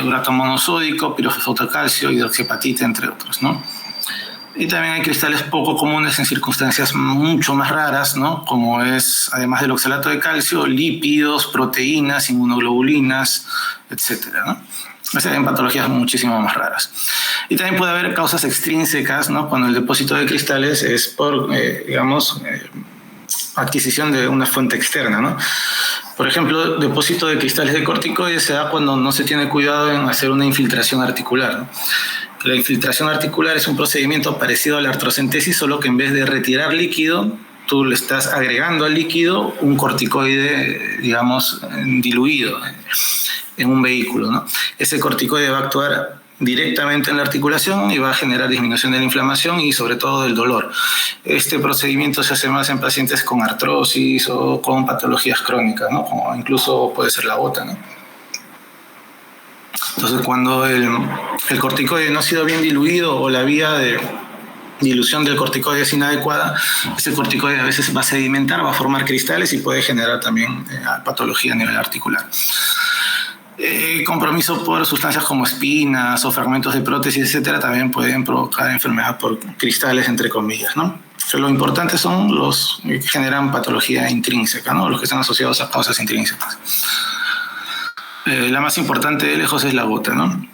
Urato monosódico, pirofosfato de calcio, hidroxiapatita, entre otros, ¿no? Y también hay cristales poco comunes en circunstancias mucho más raras, ¿no? Como es, además del oxalato de calcio, lípidos, proteínas, inmunoglobulinas, etcétera, ¿no? O sea, en patologías muchísimo más raras. Y también puede haber causas extrínsecas, ¿no? Cuando el depósito de cristales es por, adquisición de una fuente externa, ¿no? Por ejemplo, el depósito de cristales de corticoides se da cuando no se tiene cuidado en hacer una infiltración articular, ¿no? La infiltración articular es un procedimiento parecido a la artrocentesis, solo que en vez de retirar líquido, tú le estás agregando al líquido un corticoide, digamos, diluido en un vehículo, ¿no? Ese corticoide va a actuar directamente en la articulación y va a generar disminución de la inflamación y sobre todo del dolor. Este procedimiento se hace más en pacientes con artrosis o con patologías crónicas, ¿no? Como incluso puede ser la gota, ¿no? Entonces, cuando el corticoide no ha sido bien diluido o la vía de dilución del corticoide es inadecuada, ese corticoide a veces va a sedimentar, va a formar cristales y puede generar también patología a nivel articular. Compromiso por sustancias como espinas o fragmentos de prótesis, etcétera, también pueden provocar enfermedad por cristales, entre comillas, ¿no? Pero lo importante son los que generan patología intrínseca, ¿no? Los que están asociados a causas intrínsecas. La más importante de lejos es la gota, ¿no?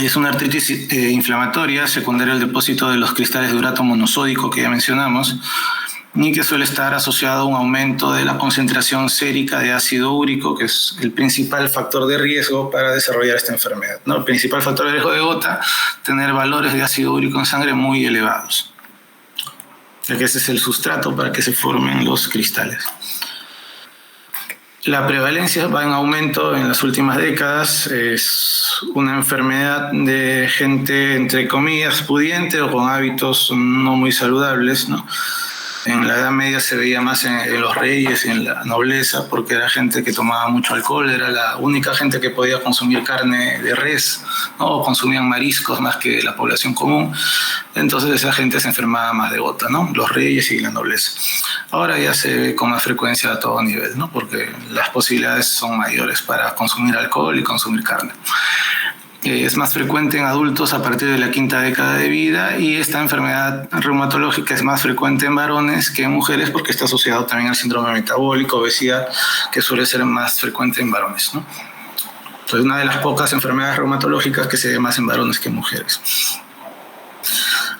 Es una artritis inflamatoria secundaria al depósito de los cristales de urato monosódico que ya mencionamos, y que suele estar asociado a un aumento de la concentración sérica de ácido úrico, que es el principal factor de riesgo para desarrollar esta enfermedad, ¿no? El principal factor de riesgo de gota, tener valores de ácido úrico en sangre muy elevados, ya que ese es el sustrato para que se formen los cristales. La prevalencia va en aumento en las últimas décadas. Es una enfermedad de gente, entre comillas, pudiente o con hábitos no muy saludables, ¿no? En la Edad Media se veía más en los reyes y en la nobleza, porque era gente que tomaba mucho alcohol, era la única gente que podía consumir carne de res, ¿no? O consumían mariscos más que la población común. Entonces esa gente se enfermaba más de gota, ¿no? Los reyes y la nobleza. Ahora ya se ve con más frecuencia a todo nivel, ¿no? Porque las posibilidades son mayores para consumir alcohol y consumir carne. Es más frecuente en adultos a partir de la quinta década de vida, y esta enfermedad reumatológica es más frecuente en varones que en mujeres porque está asociado también al síndrome metabólico, obesidad, que suele ser más frecuente en varones, ¿no? Entonces, una de las pocas enfermedades reumatológicas que se ve más en varones que en mujeres.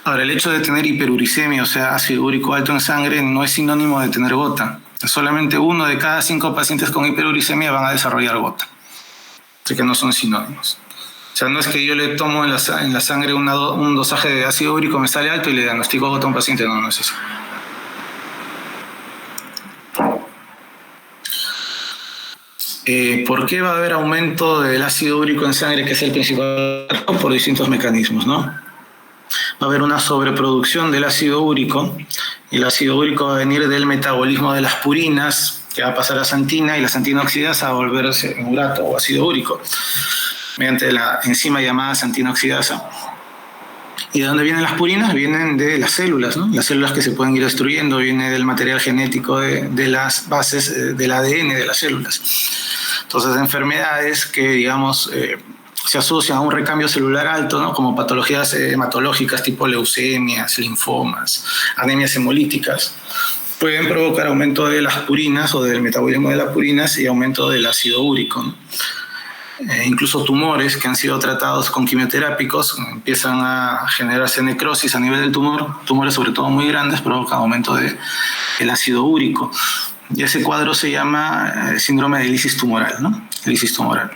Ahora, el hecho de tener hiperuricemia, o sea, ácido úrico alto en sangre, no es sinónimo de tener gota. Solamente 1 de cada 5 pacientes con hiperuricemia van a desarrollar gota. Así que no son sinónimos. O sea, no es que yo le tomo en la sangre un dosaje de ácido úrico, me sale alto y le diagnostico gota a un paciente. No, no es eso. ¿Por qué va a haber aumento del ácido úrico en sangre, que es el principal? Por distintos mecanismos, ¿no? Va a haber una sobreproducción del ácido úrico, y el ácido úrico va a venir del metabolismo de las purinas, que va a pasar a santina, y la santina oxidasa va a volverse en urato o ácido úrico, mediante la enzima llamada santina oxidasa. ¿Y de dónde vienen las purinas? Vienen de las células, ¿no? Las células que se pueden ir destruyendo, viene del material genético de las bases del ADN de las células. Entonces, enfermedades que, digamos, se asocian a un recambio celular alto, ¿no? Como patologías hematológicas tipo leucemias, linfomas, anemias hemolíticas, pueden provocar aumento de las purinas o del metabolismo de las purinas y aumento del ácido úrico, ¿no? Incluso tumores que han sido tratados con quimioterápicos empiezan a generarse necrosis a nivel del tumor. Tumores sobre todo muy grandes provocan aumento del ácido úrico. Y ese cuadro se llama síndrome de lisis tumoral, ¿no? Lisis tumoral.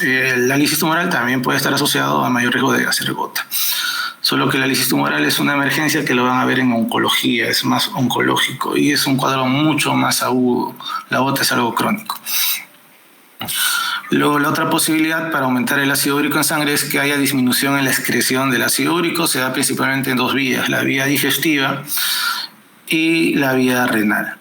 La lisis tumoral también puede estar asociado a mayor riesgo de hacer gota. Solo que la lisis tumoral es una emergencia que lo van a ver en oncología, es más oncológico y es un cuadro mucho más agudo. La gota es algo crónico. Luego, la otra posibilidad para aumentar el ácido úrico en sangre es que haya disminución en la excreción del ácido úrico. Se da principalmente en 2 vías, la vía digestiva y la vía renal.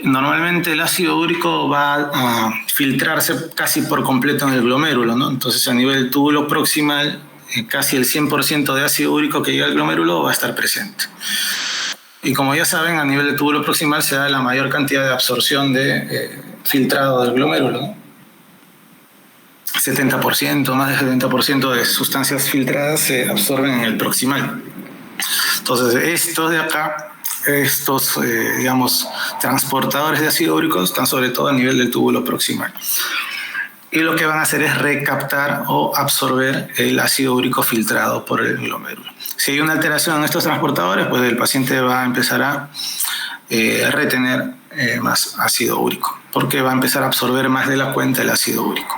Normalmente el ácido úrico va a filtrarse casi por completo en el glomérulo, ¿no? Entonces a nivel túbulo proximal, casi el 100% de ácido úrico que llega al glomérulo va a estar presente. Y como ya saben, a nivel de túbulo proximal se da la mayor cantidad de absorción de filtrado del glomérulo, ¿no? 70%, más del 70% de sustancias filtradas se absorben en el proximal. Entonces, estos de acá, digamos, transportadores de ácido úrico están sobre todo a nivel del túbulo proximal. Y lo que van a hacer es recaptar o absorber el ácido úrico filtrado por el glomérulo. Si hay una alteración en estos transportadores, pues el paciente va a empezar a retener más ácido úrico, porque va a empezar a absorber más de la cuenta el ácido úrico.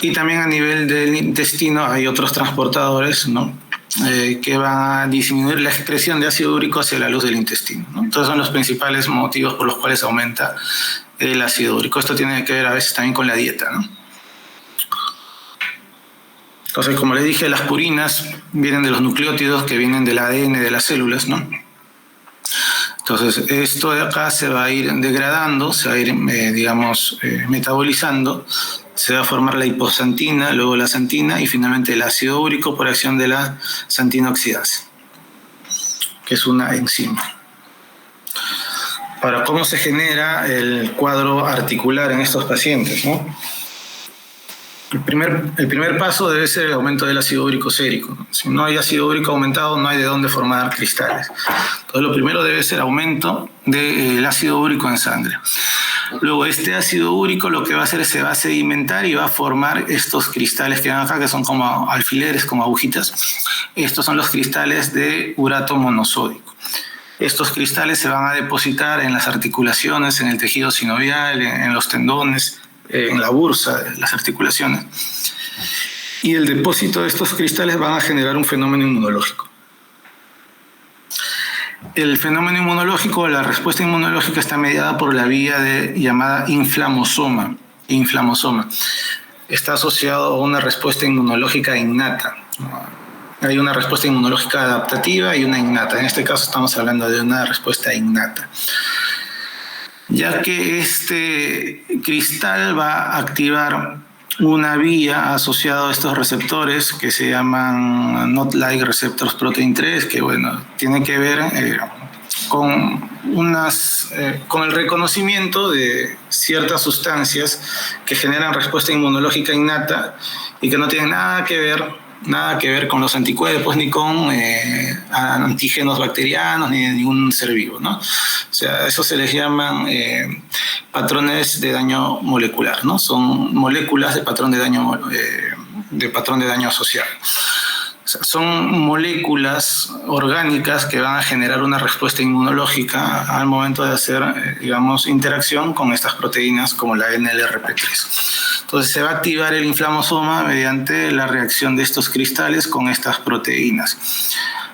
Y también a nivel del intestino hay otros transportadores, ¿no? Que van a disminuir la excreción de ácido úrico hacia la luz del intestino, ¿no? Entonces son los principales motivos por los cuales aumenta el ácido úrico. Esto tiene que ver a veces también con la dieta, ¿no? Entonces, como les dije, las purinas vienen de los nucleótidos que vienen del ADN de las células, ¿no? Entonces, esto de acá se va a ir degradando, se va a ir, metabolizando, se va a formar la hiposantina, luego la santina y finalmente el ácido úrico por acción de la santina oxidasa, que es una enzima. Ahora, ¿cómo se genera el cuadro articular en estos pacientes, ¿no? El primer paso debe ser el aumento del ácido úrico sérico, ¿no? Si no hay ácido úrico aumentado, no hay de dónde formar cristales. Entonces, lo primero debe ser aumento del ácido úrico en sangre. Luego, este ácido úrico lo que va a hacer es se va a sedimentar y va a formar estos cristales que ven acá, que son como alfileres, como agujitas. Estos son los cristales de urato monosódico. Estos cristales se van a depositar en las articulaciones, en el tejido sinovial, en los tendones, en la bursa de las articulaciones. Y el depósito de estos cristales van a generar un fenómeno inmunológico. El fenómeno inmunológico, la respuesta inmunológica está mediada por la vía llamada inflamosoma. Está asociado a una respuesta inmunológica innata. Hay una respuesta inmunológica adaptativa y una innata. En este caso estamos hablando de una respuesta innata, ya que este cristal va a activar una vía asociada a estos receptores que se llaman Not-like receptors protein 3, que bueno, tiene que ver con el reconocimiento de ciertas sustancias que generan respuesta inmunológica innata y que no tienen nada que ver con los anticuerpos ni con antígenos bacterianos ni de ningún ser vivo, ¿no? O sea, eso se les llaman patrones de daño molecular, ¿no? Son moléculas de patrón de daño asociado. O sea, son moléculas orgánicas que van a generar una respuesta inmunológica al momento de hacer, interacción con estas proteínas como la NLRP3. Entonces se va a activar el inflamosoma mediante la reacción de estos cristales con estas proteínas.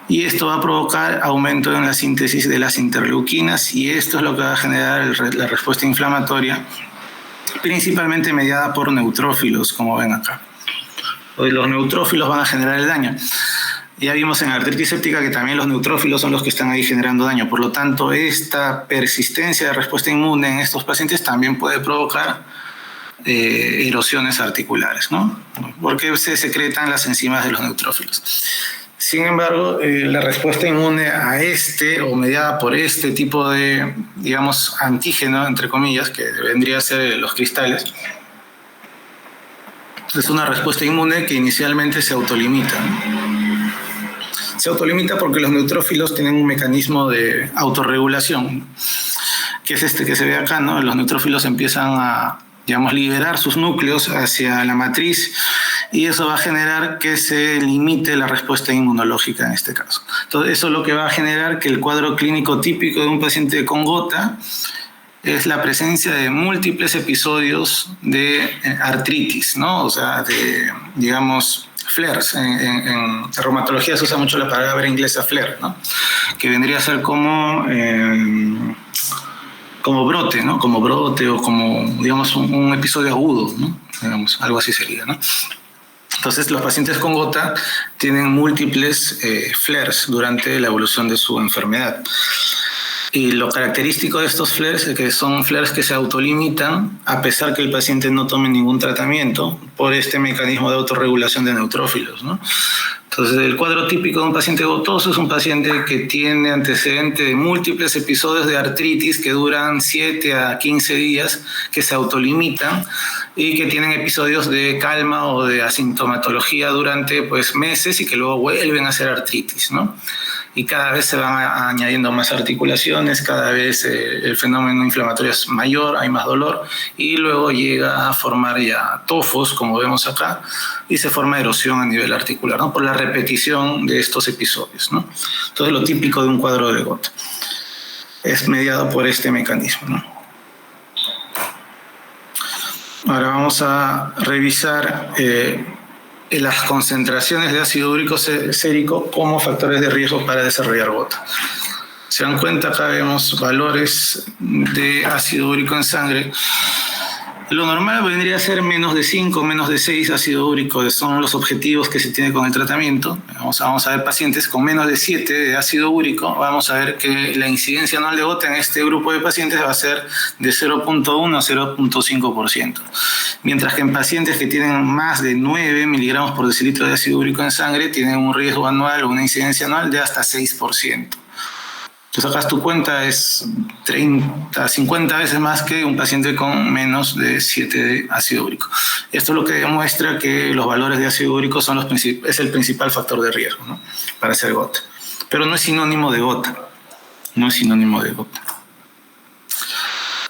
Y esto va a provocar aumento en la síntesis de las interleuquinas y esto es lo que va a generar la respuesta inflamatoria, principalmente mediada por neutrófilos, como ven acá. Hoy los neutrófilos van a generar el daño. Ya vimos en la artritis séptica que también los neutrófilos son los que están ahí generando daño. Por lo tanto, esta persistencia de respuesta inmune en estos pacientes también puede provocar erosiones articulares, ¿no? Porque se secretan las enzimas de los neutrófilos. Sin embargo, la respuesta inmune a o mediada por este tipo de, antígeno, entre comillas, que vendría a ser los cristales, es una respuesta inmune que inicialmente se autolimita, ¿no? Se autolimita porque los neutrófilos tienen un mecanismo de autorregulación, que es este que se ve acá, ¿no? Los neutrófilos empiezan a, liberar sus núcleos hacia la matriz y eso va a generar que se limite la respuesta inmunológica en este caso. Entonces, eso es lo que va a generar que el cuadro clínico típico de un paciente con gota es la presencia de múltiples episodios de artritis, ¿no? O sea, de, flares. En reumatología se usa mucho la palabra inglesa flare, ¿no? Que vendría a ser como brote, ¿no? Como brote o como, un episodio agudo, ¿no? Algo así sería, ¿no? Entonces, los pacientes con gota tienen múltiples flares durante la evolución de su enfermedad. Y lo característico de estos flares es que son flares que se autolimitan a pesar que el paciente no tome ningún tratamiento por este mecanismo de autorregulación de neutrófilos, ¿no? Entonces, el cuadro típico de un paciente gotoso es un paciente que tiene antecedente de múltiples episodios de artritis que duran 7 a 15 días, que se autolimitan y que tienen episodios de calma o de asintomatología durante meses y que luego vuelven a ser artritis, ¿no? Y cada vez se van añadiendo más articulaciones, cada vez el fenómeno inflamatorio es mayor, hay más dolor y luego llega a formar ya tofos, como vemos acá, y se forma erosión a nivel articular, ¿no? Por la repetición de estos episodios, ¿no? Entonces, lo típico de un cuadro de gota es mediado por este mecanismo, ¿no? Ahora vamos a revisar las concentraciones de ácido úrico sérico como factores de riesgo para desarrollar gota. Se dan cuenta, acá vemos valores de ácido úrico en sangre. Lo normal vendría a ser menos de 5, menos de 6 ácido úrico, son los objetivos que se tiene con el tratamiento. Vamos a ver pacientes con menos de 7 de ácido úrico, vamos a ver que la incidencia anual de gota en este grupo de pacientes va a ser de 0.1 a 0.5%. Mientras que en pacientes que tienen más de 9 miligramos por decilitro de ácido úrico en sangre, tienen un riesgo anual o una incidencia anual de hasta 6%. Tú sacas tu cuenta, es 30, 50 veces más que un paciente con menos de 7 de ácido úrico. Esto es lo que demuestra que los valores de ácido úrico es el principal factor de riesgo, ¿no? Para hacer gota. Pero no es sinónimo de gota. No es sinónimo de gota.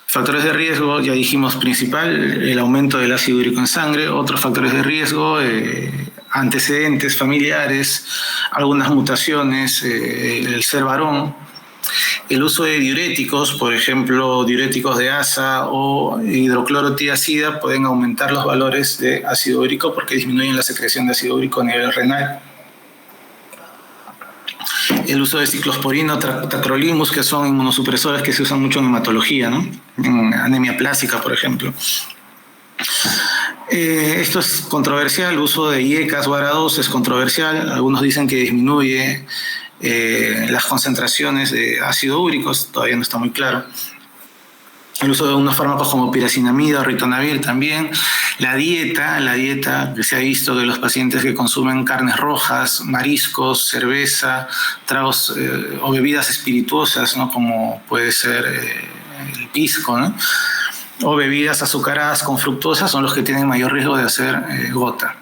Factores de riesgo, ya dijimos, principal, el aumento del ácido úrico en sangre. Otros factores de riesgo, antecedentes familiares, algunas mutaciones, el ser varón. El uso de diuréticos, por ejemplo, diuréticos de asa o hidroclorotiazida, pueden aumentar los valores de ácido úrico porque disminuyen la secreción de ácido úrico a nivel renal. El uso de ciclosporina o tacrolimus, que son inmunosupresores que se usan mucho en hematología, ¿no? En anemia plástica, por ejemplo. Esto es controversial. El uso de IECAS o ARA2 es controversial. Algunos dicen que disminuye las concentraciones de ácido úrico, todavía no está muy claro. El uso de unos fármacos como piracinamida o ritonavir también. La dieta que se ha visto de los pacientes que consumen carnes rojas, mariscos, cerveza, tragos o bebidas espirituosas, ¿no? Como puede ser el pisco, ¿no? O bebidas azucaradas con fructosa, son los que tienen mayor riesgo de hacer gota.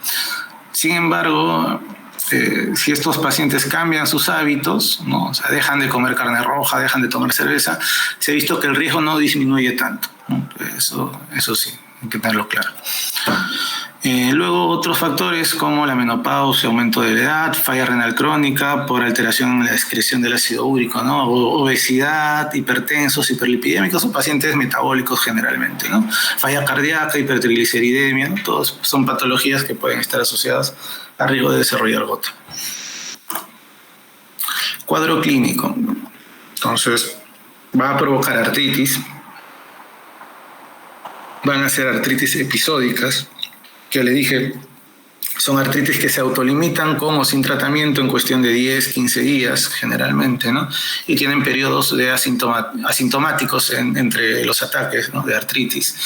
Sin embargo, si estos pacientes cambian sus hábitos, ¿no? O sea, dejan de comer carne roja, dejan de tomar cerveza, se ha visto que el riesgo no disminuye tanto, ¿no? Eso sí, hay que tenerlo claro. Luego otros factores como la menopausia, aumento de la edad, falla renal crónica por alteración en la excreción del ácido úrico, ¿no? Obesidad, hipertensos, hiperlipidémicos o pacientes metabólicos generalmente, ¿no? Falla cardíaca, hipertrigliceridemia, ¿no? Todos son patologías que pueden estar asociadas a riesgo de desarrollar gota. Cuadro clínico. Entonces, va a provocar artritis. Van a ser artritis episódicas, que le dije, son artritis que se autolimitan con o sin tratamiento en cuestión de 10, 15 días generalmente, ¿no? Y tienen periodos de asintomáticos entre los ataques, ¿no? De artritis.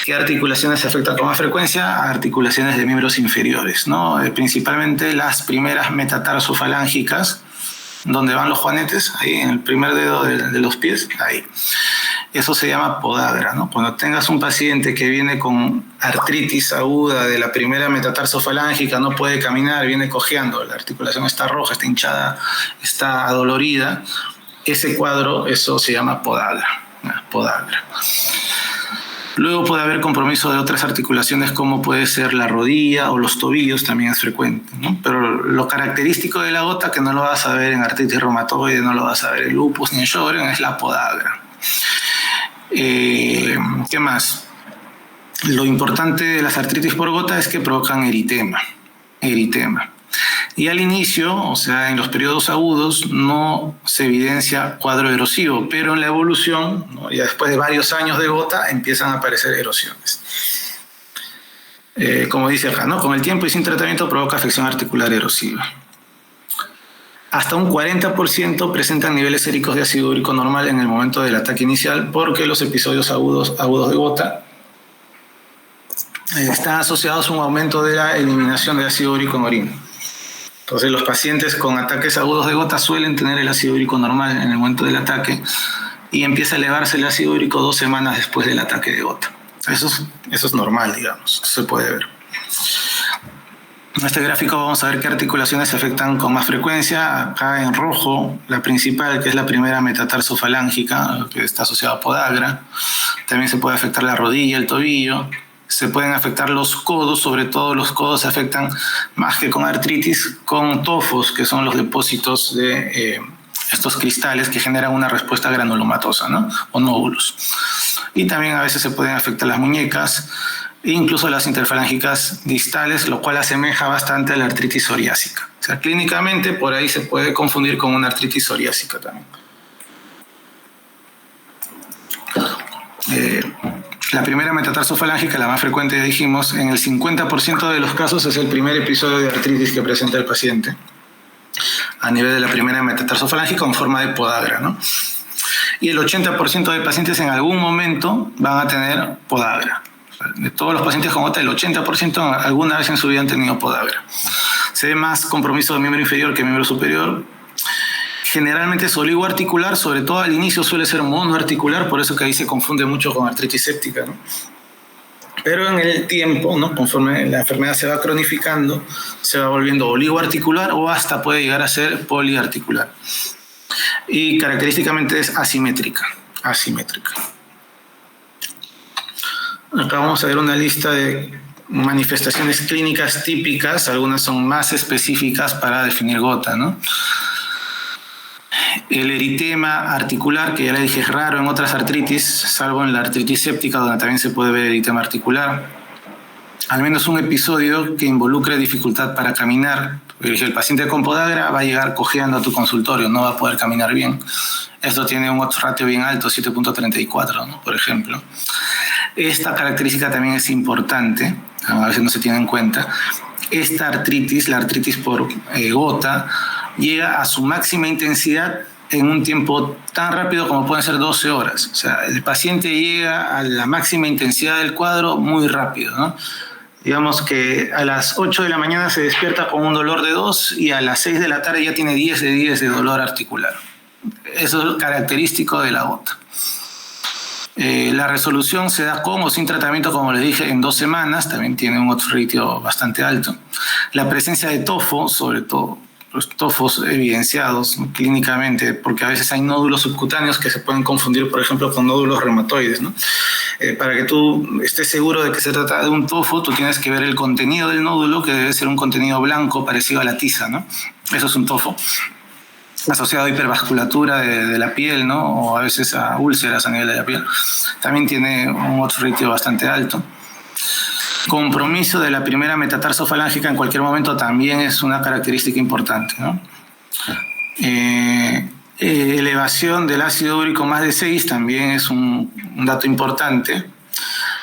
¿Qué articulaciones se afectan con más frecuencia? Articulaciones de miembros inferiores, ¿no? Principalmente las primeras metatarsofalángicas, donde van los juanetes, ahí en el primer dedo de los pies, ahí. Eso se llama podagra, ¿no? Cuando tengas un paciente que viene con artritis aguda de la primera metatarsofalángica, no puede caminar, viene cojeando, la articulación está roja, está hinchada, está adolorida, ese cuadro, eso se llama podagra, ¿no? Podagra. Luego puede haber compromiso de otras articulaciones como puede ser la rodilla o los tobillos, también es frecuente, ¿no? Pero lo característico de la gota, que no lo vas a ver en artritis reumatoide, no lo vas a ver en lupus ni en Sjögren, es la podagra. ¿Qué más? Lo importante de las artritis por gota es que provocan eritema. Y al inicio, o sea, en los periodos agudos, no se evidencia cuadro erosivo, pero en la evolución, ¿no? Ya después de varios años de gota, empiezan a aparecer erosiones. Como dice acá, ¿no? Con el tiempo y sin tratamiento provoca afección articular erosiva. Hasta un 40% presentan niveles séricos de ácido úrico normal en el momento del ataque inicial, porque los episodios agudos de gota están asociados a un aumento de la eliminación de ácido úrico en orina. Entonces, los pacientes con ataques agudos de gota suelen tener el ácido úrico normal en el momento del ataque y empieza a elevarse el ácido úrico 2 semanas después del ataque de gota. Eso es normal, digamos, se puede ver. En este gráfico vamos a ver qué articulaciones se afectan con más frecuencia. Acá en rojo, la principal, que es la primera metatarsofalángica, que está asociada a podagra. También se puede afectar la rodilla, el tobillo. Se pueden afectar los codos, sobre todo los codos se afectan más que con artritis, con tofos, que son los depósitos de estos cristales que generan una respuesta granulomatosa, ¿no? O nódulos. Y también a veces se pueden afectar las muñecas, incluso las interfalángicas distales, lo cual asemeja bastante a la artritis psoriásica. O sea, clínicamente por ahí se puede confundir con una artritis psoriásica también. La primera metatarsofalángica, la más frecuente, ya dijimos, en el 50% de los casos es el primer episodio de artritis que presenta el paciente a nivel de la primera metatarsofalángica en forma de podagra, ¿no? Y el 80% de pacientes en algún momento van a tener podagra. De todos los pacientes con gota, el 80% alguna vez en su vida han tenido podagra. Se ve más compromiso de miembro inferior que miembro superior. Generalmente es oligoarticular, sobre todo al inicio suele ser monoarticular, por eso que ahí se confunde mucho con artritis séptica, ¿no? Pero en el tiempo, ¿no? Conforme la enfermedad se va cronificando, se va volviendo oligoarticular o hasta puede llegar a ser poliarticular. Y característicamente es asimétrica. Acá vamos a ver una lista de manifestaciones clínicas típicas, algunas son más específicas para definir gota, ¿no? El eritema articular, que ya le dije es raro en otras artritis, salvo en la artritis séptica, donde también se puede ver eritema articular. Al menos un episodio que involucre dificultad para caminar. El paciente con podagra va a llegar cojeando a tu consultorio, no va a poder caminar bien. Esto tiene un odds ratio bien alto, 7.34, ¿no? Por ejemplo. Esta característica también es importante, a veces no se tiene en cuenta. Esta artritis, la artritis por gota, llega a su máxima intensidad en un tiempo tan rápido como pueden ser 12 horas. O sea, el paciente llega a la máxima intensidad del cuadro muy rápido, ¿no? Digamos que a las 8 de la mañana se despierta con un dolor de 2 y a las 6 de la tarde ya tiene 10 de 10 de dolor articular. Eso es característico de la gota. La resolución se da con o sin tratamiento, como les dije, en 2 semanas. También tiene un odds ratio bastante alto. La presencia de tofo, sobre todo los tofos evidenciados, ¿no? Clínicamente, porque a veces hay nódulos subcutáneos que se pueden confundir, por ejemplo, con nódulos reumatoides, ¿no? Para que tú estés seguro de que se trata de un tofo, tú tienes que ver el contenido del nódulo, que debe ser un contenido blanco parecido a la tiza, ¿no? Eso es un tofo, asociado a hipervasculatura de la piel, ¿no? O a veces a úlceras a nivel de la piel. También tiene un odds ratio bastante alto. Compromiso de la primera metatarsofalángica en cualquier momento también es una característica importante, ¿no? Elevación del ácido úrico más de 6 también es un dato importante.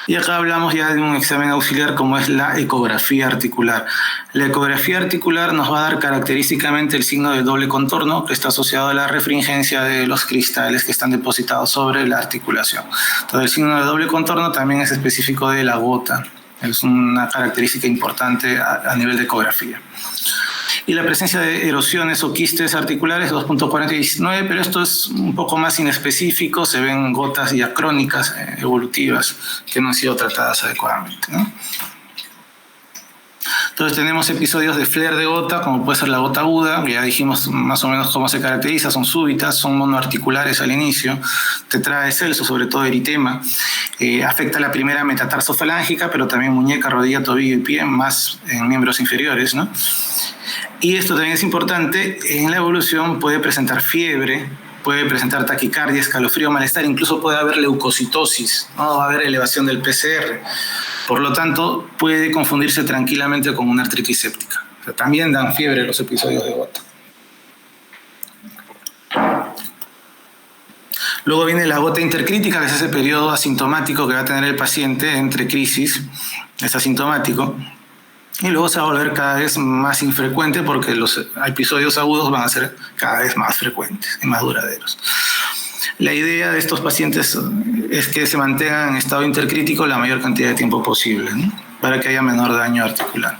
Y acá hablamos ya de un examen auxiliar como es la ecografía articular. La ecografía articular nos va a dar característicamente el signo del doble contorno, que está asociado a la refringencia de los cristales que están depositados sobre la articulación. Entonces el signo del doble contorno también es específico de la gota. Es una característica importante a nivel de ecografía. Y la presencia de erosiones o quistes articulares, 2.49, pero esto es un poco más inespecífico, se ven gotas ya crónicas, evolutivas, que no han sido tratadas adecuadamente, ¿no? Entonces tenemos episodios de flare de gota, como puede ser la gota aguda, que ya dijimos más o menos cómo se caracteriza, son súbitas, son monoarticulares al inicio, tetrae celso, sobre todo eritema, afecta la primera metatarsofalángica, pero también muñeca, rodilla, tobillo y pie, más en miembros inferiores, ¿no? Y esto también es importante, en la evolución puede presentar fiebre, puede presentar taquicardia, escalofrío, malestar, incluso puede haber leucocitosis, ¿no? Va a haber elevación del PCR. Por lo tanto, puede confundirse tranquilamente con una artritis séptica. O sea, también dan fiebre los episodios de gota. Luego viene la gota intercrítica, que es ese periodo asintomático que va a tener el paciente entre crisis, es asintomático. y luego se va a volver cada vez más infrecuente porque los episodios agudos van a ser cada vez más frecuentes y más duraderos. La idea de estos pacientes es que se mantengan en estado intercrítico la mayor cantidad de tiempo posible, ¿no? Para que haya menor daño articular.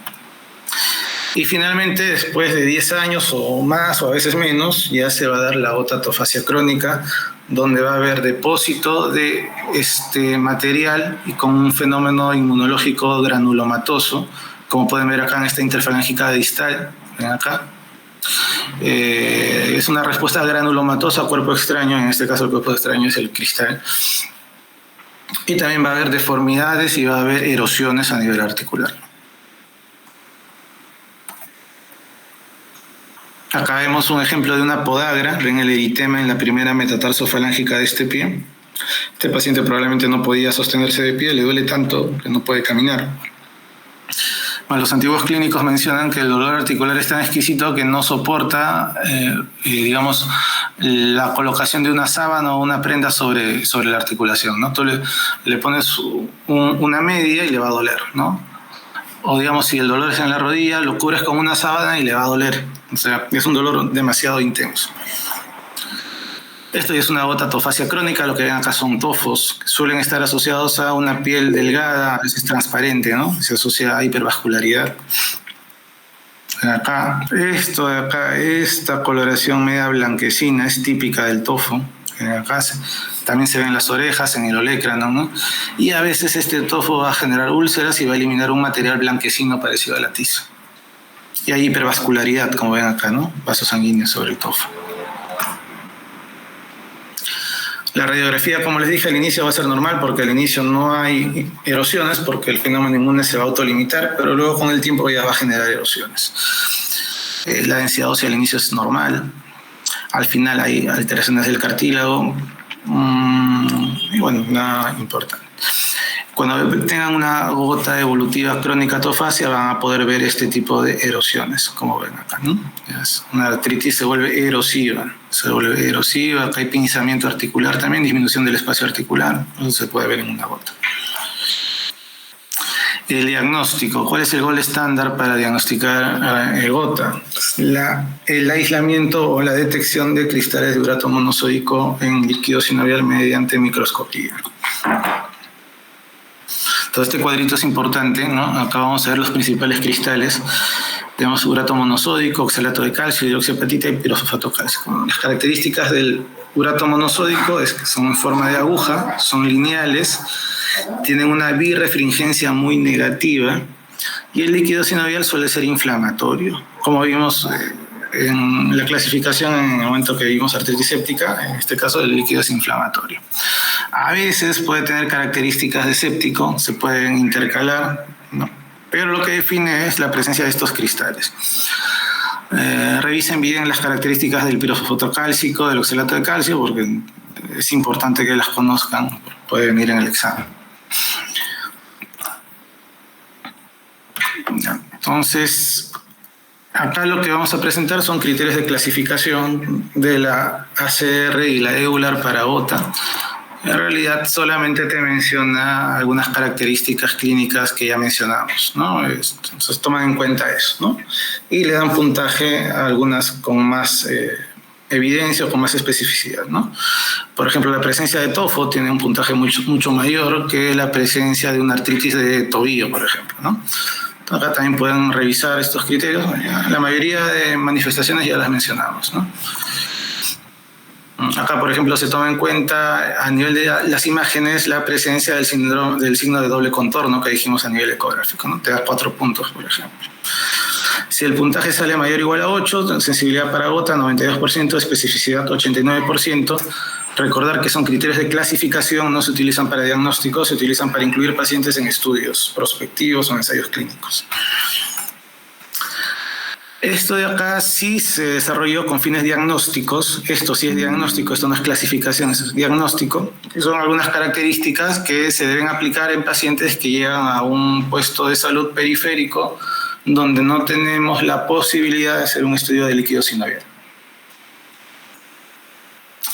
Y finalmente, después de 10 años o más, o a veces menos, ya se va a dar la gota atofasia crónica, donde va a haber depósito de este material y con un fenómeno inmunológico granulomatoso, como pueden ver acá en esta interfalángica distal, ven acá. Es una respuesta granulomatosa a cuerpo extraño, en este caso el cuerpo extraño es el cristal. Y también va a haber deformidades y va a haber erosiones a nivel articular. Acá vemos un ejemplo de una podagra, ven el eritema en la primera metatarsofalángica de este pie. Este paciente probablemente no podía sostenerse de pie, le duele tanto que no puede caminar. Bueno, los antiguos clínicos mencionan que el dolor articular es tan exquisito que no soporta, digamos, la colocación de una sábana o una prenda sobre la articulación, ¿no? Tú le pones una media y le va a doler, ¿no? O digamos, si el dolor es en la rodilla, lo cubres con una sábana y le va a doler. O sea, es un dolor demasiado intenso. Esto ya es una gota atofasia crónica, lo que ven acá son tofos, que suelen estar asociados a una piel delgada, a veces transparente, ¿no? Se asocia a hipervascularidad. Acá, esto de acá, esta coloración media blanquecina es típica del tofo. Acá también se ven las orejas, en el olecrano, ¿no? Y a veces este tofo va a generar úlceras y va a eliminar un material blanquecino parecido a la tiza. Y hay hipervascularidad, como ven acá, ¿no? Vasos sanguíneos sobre el tofo. La radiografía, como les dije, al inicio va a ser normal porque al inicio no hay erosiones porque el fenómeno inmune se va a autolimitar, pero luego con el tiempo ya va a generar erosiones. La densidad ósea al inicio es normal. Al final hay alteraciones del cartílago. Y bueno, nada importante. Cuando tengan una gota evolutiva crónica atofasia van a poder ver este tipo de erosiones, como ven acá, ¿no? Una artritis se vuelve erosiva, acá hay pinzamiento articular también, disminución del espacio articular, eso se puede ver en una gota. El diagnóstico, ¿cuál es el gold estándar para diagnosticar gota? El aislamiento o la detección de cristales de urato monosódico en líquido sinovial mediante microscopía. Todo este cuadrito es importante, ¿no? Acá vamos a ver los principales cristales. Tenemos urato monosódico, oxalato de calcio, hidroxiapatita y pirofosfato cálcico. Las características del urato monosódico es que son en forma de aguja, son lineales, tienen una birrefringencia muy negativa y el líquido sinovial suele ser inflamatorio. Como vimos en la clasificación en el momento que vimos artritis séptica, en este caso el líquido es inflamatorio. A veces puede tener características de séptico, se pueden intercalar, ¿no? Pero lo que define es la presencia de estos cristales. Revisen bien las características del pirofosfato cálcico, del oxalato de calcio, porque es importante que las conozcan, puede venir en el examen. Entonces, acá lo que vamos a presentar son criterios de clasificación de la ACR y la EULAR para gota. En realidad solamente te menciona algunas características clínicas que ya mencionamos, ¿no? Entonces toman en cuenta eso, ¿no? Y le dan puntaje a algunas con más evidencia o con más especificidad, ¿no? Por ejemplo, la presencia de tofo tiene un puntaje mucho mayor que la presencia de una artritis de tobillo, por ejemplo, ¿no? Acá también pueden revisar estos criterios. La mayoría de manifestaciones ya las mencionamos, ¿no? Acá, por ejemplo, se toma en cuenta a nivel de las imágenes la presencia del signo de doble contorno que dijimos a nivel ecográfico, ¿no? Te da 4 puntos, por ejemplo. Si el puntaje sale mayor o igual a 8, sensibilidad para gota 92%, especificidad 89%. Recordar que son criterios de clasificación, no se utilizan para diagnóstico, se utilizan para incluir pacientes en estudios prospectivos o en ensayos clínicos. Esto de acá sí se desarrolló con fines diagnósticos. Esto sí es diagnóstico, esto no es clasificación, esto es diagnóstico. Son algunas características que se deben aplicar en pacientes que llegan a un puesto de salud periférico donde no tenemos la posibilidad de hacer un estudio de líquido sinovial.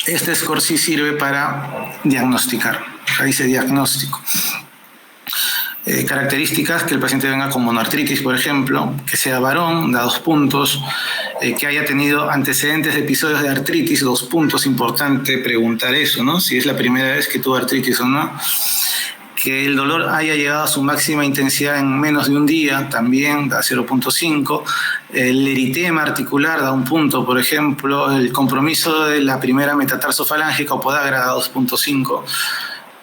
Este score sí sirve para diagnosticar. Acá dice diagnóstico. Características: que el paciente venga con monoartritis, por ejemplo, que sea varón, da 2 puntos, que haya tenido antecedentes de episodios de artritis, 2 puntos, importante preguntar eso, ¿no? Si es la primera vez que tuvo artritis o no. Que el dolor haya llegado a su máxima intensidad en menos de un día, también da 0.5. El eritema articular da 1 punto, por ejemplo. El compromiso de la primera metatarsofalángea o podagra da 2.5.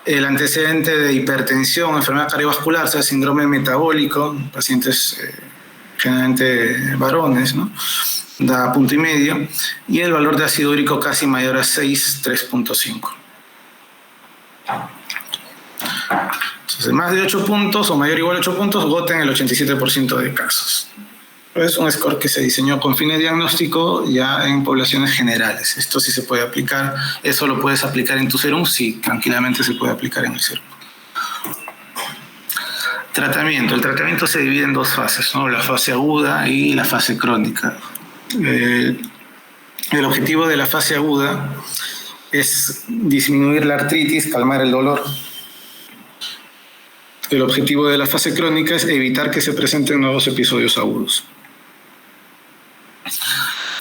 El antecedente de hipertensión, enfermedad cardiovascular, sea síndrome metabólico, pacientes generalmente varones, ¿no? Da 1.5. Y el valor de ácido úrico casi mayor a 6, 3.5. Entonces, más de 8 puntos o mayor o igual a 8 puntos, gota en el 87% de casos. Es un score que se diseñó con fines diagnóstico ya en poblaciones generales. Esto sí se puede aplicar. ¿Eso lo puedes aplicar en tu serum? Sí, tranquilamente se puede aplicar en el serum. Tratamiento. El tratamiento se divide en 2 fases, ¿no? La fase aguda y la fase crónica. El objetivo de la fase aguda es disminuir la artritis, calmar el dolor. El objetivo de la fase crónica es evitar que se presenten nuevos episodios agudos.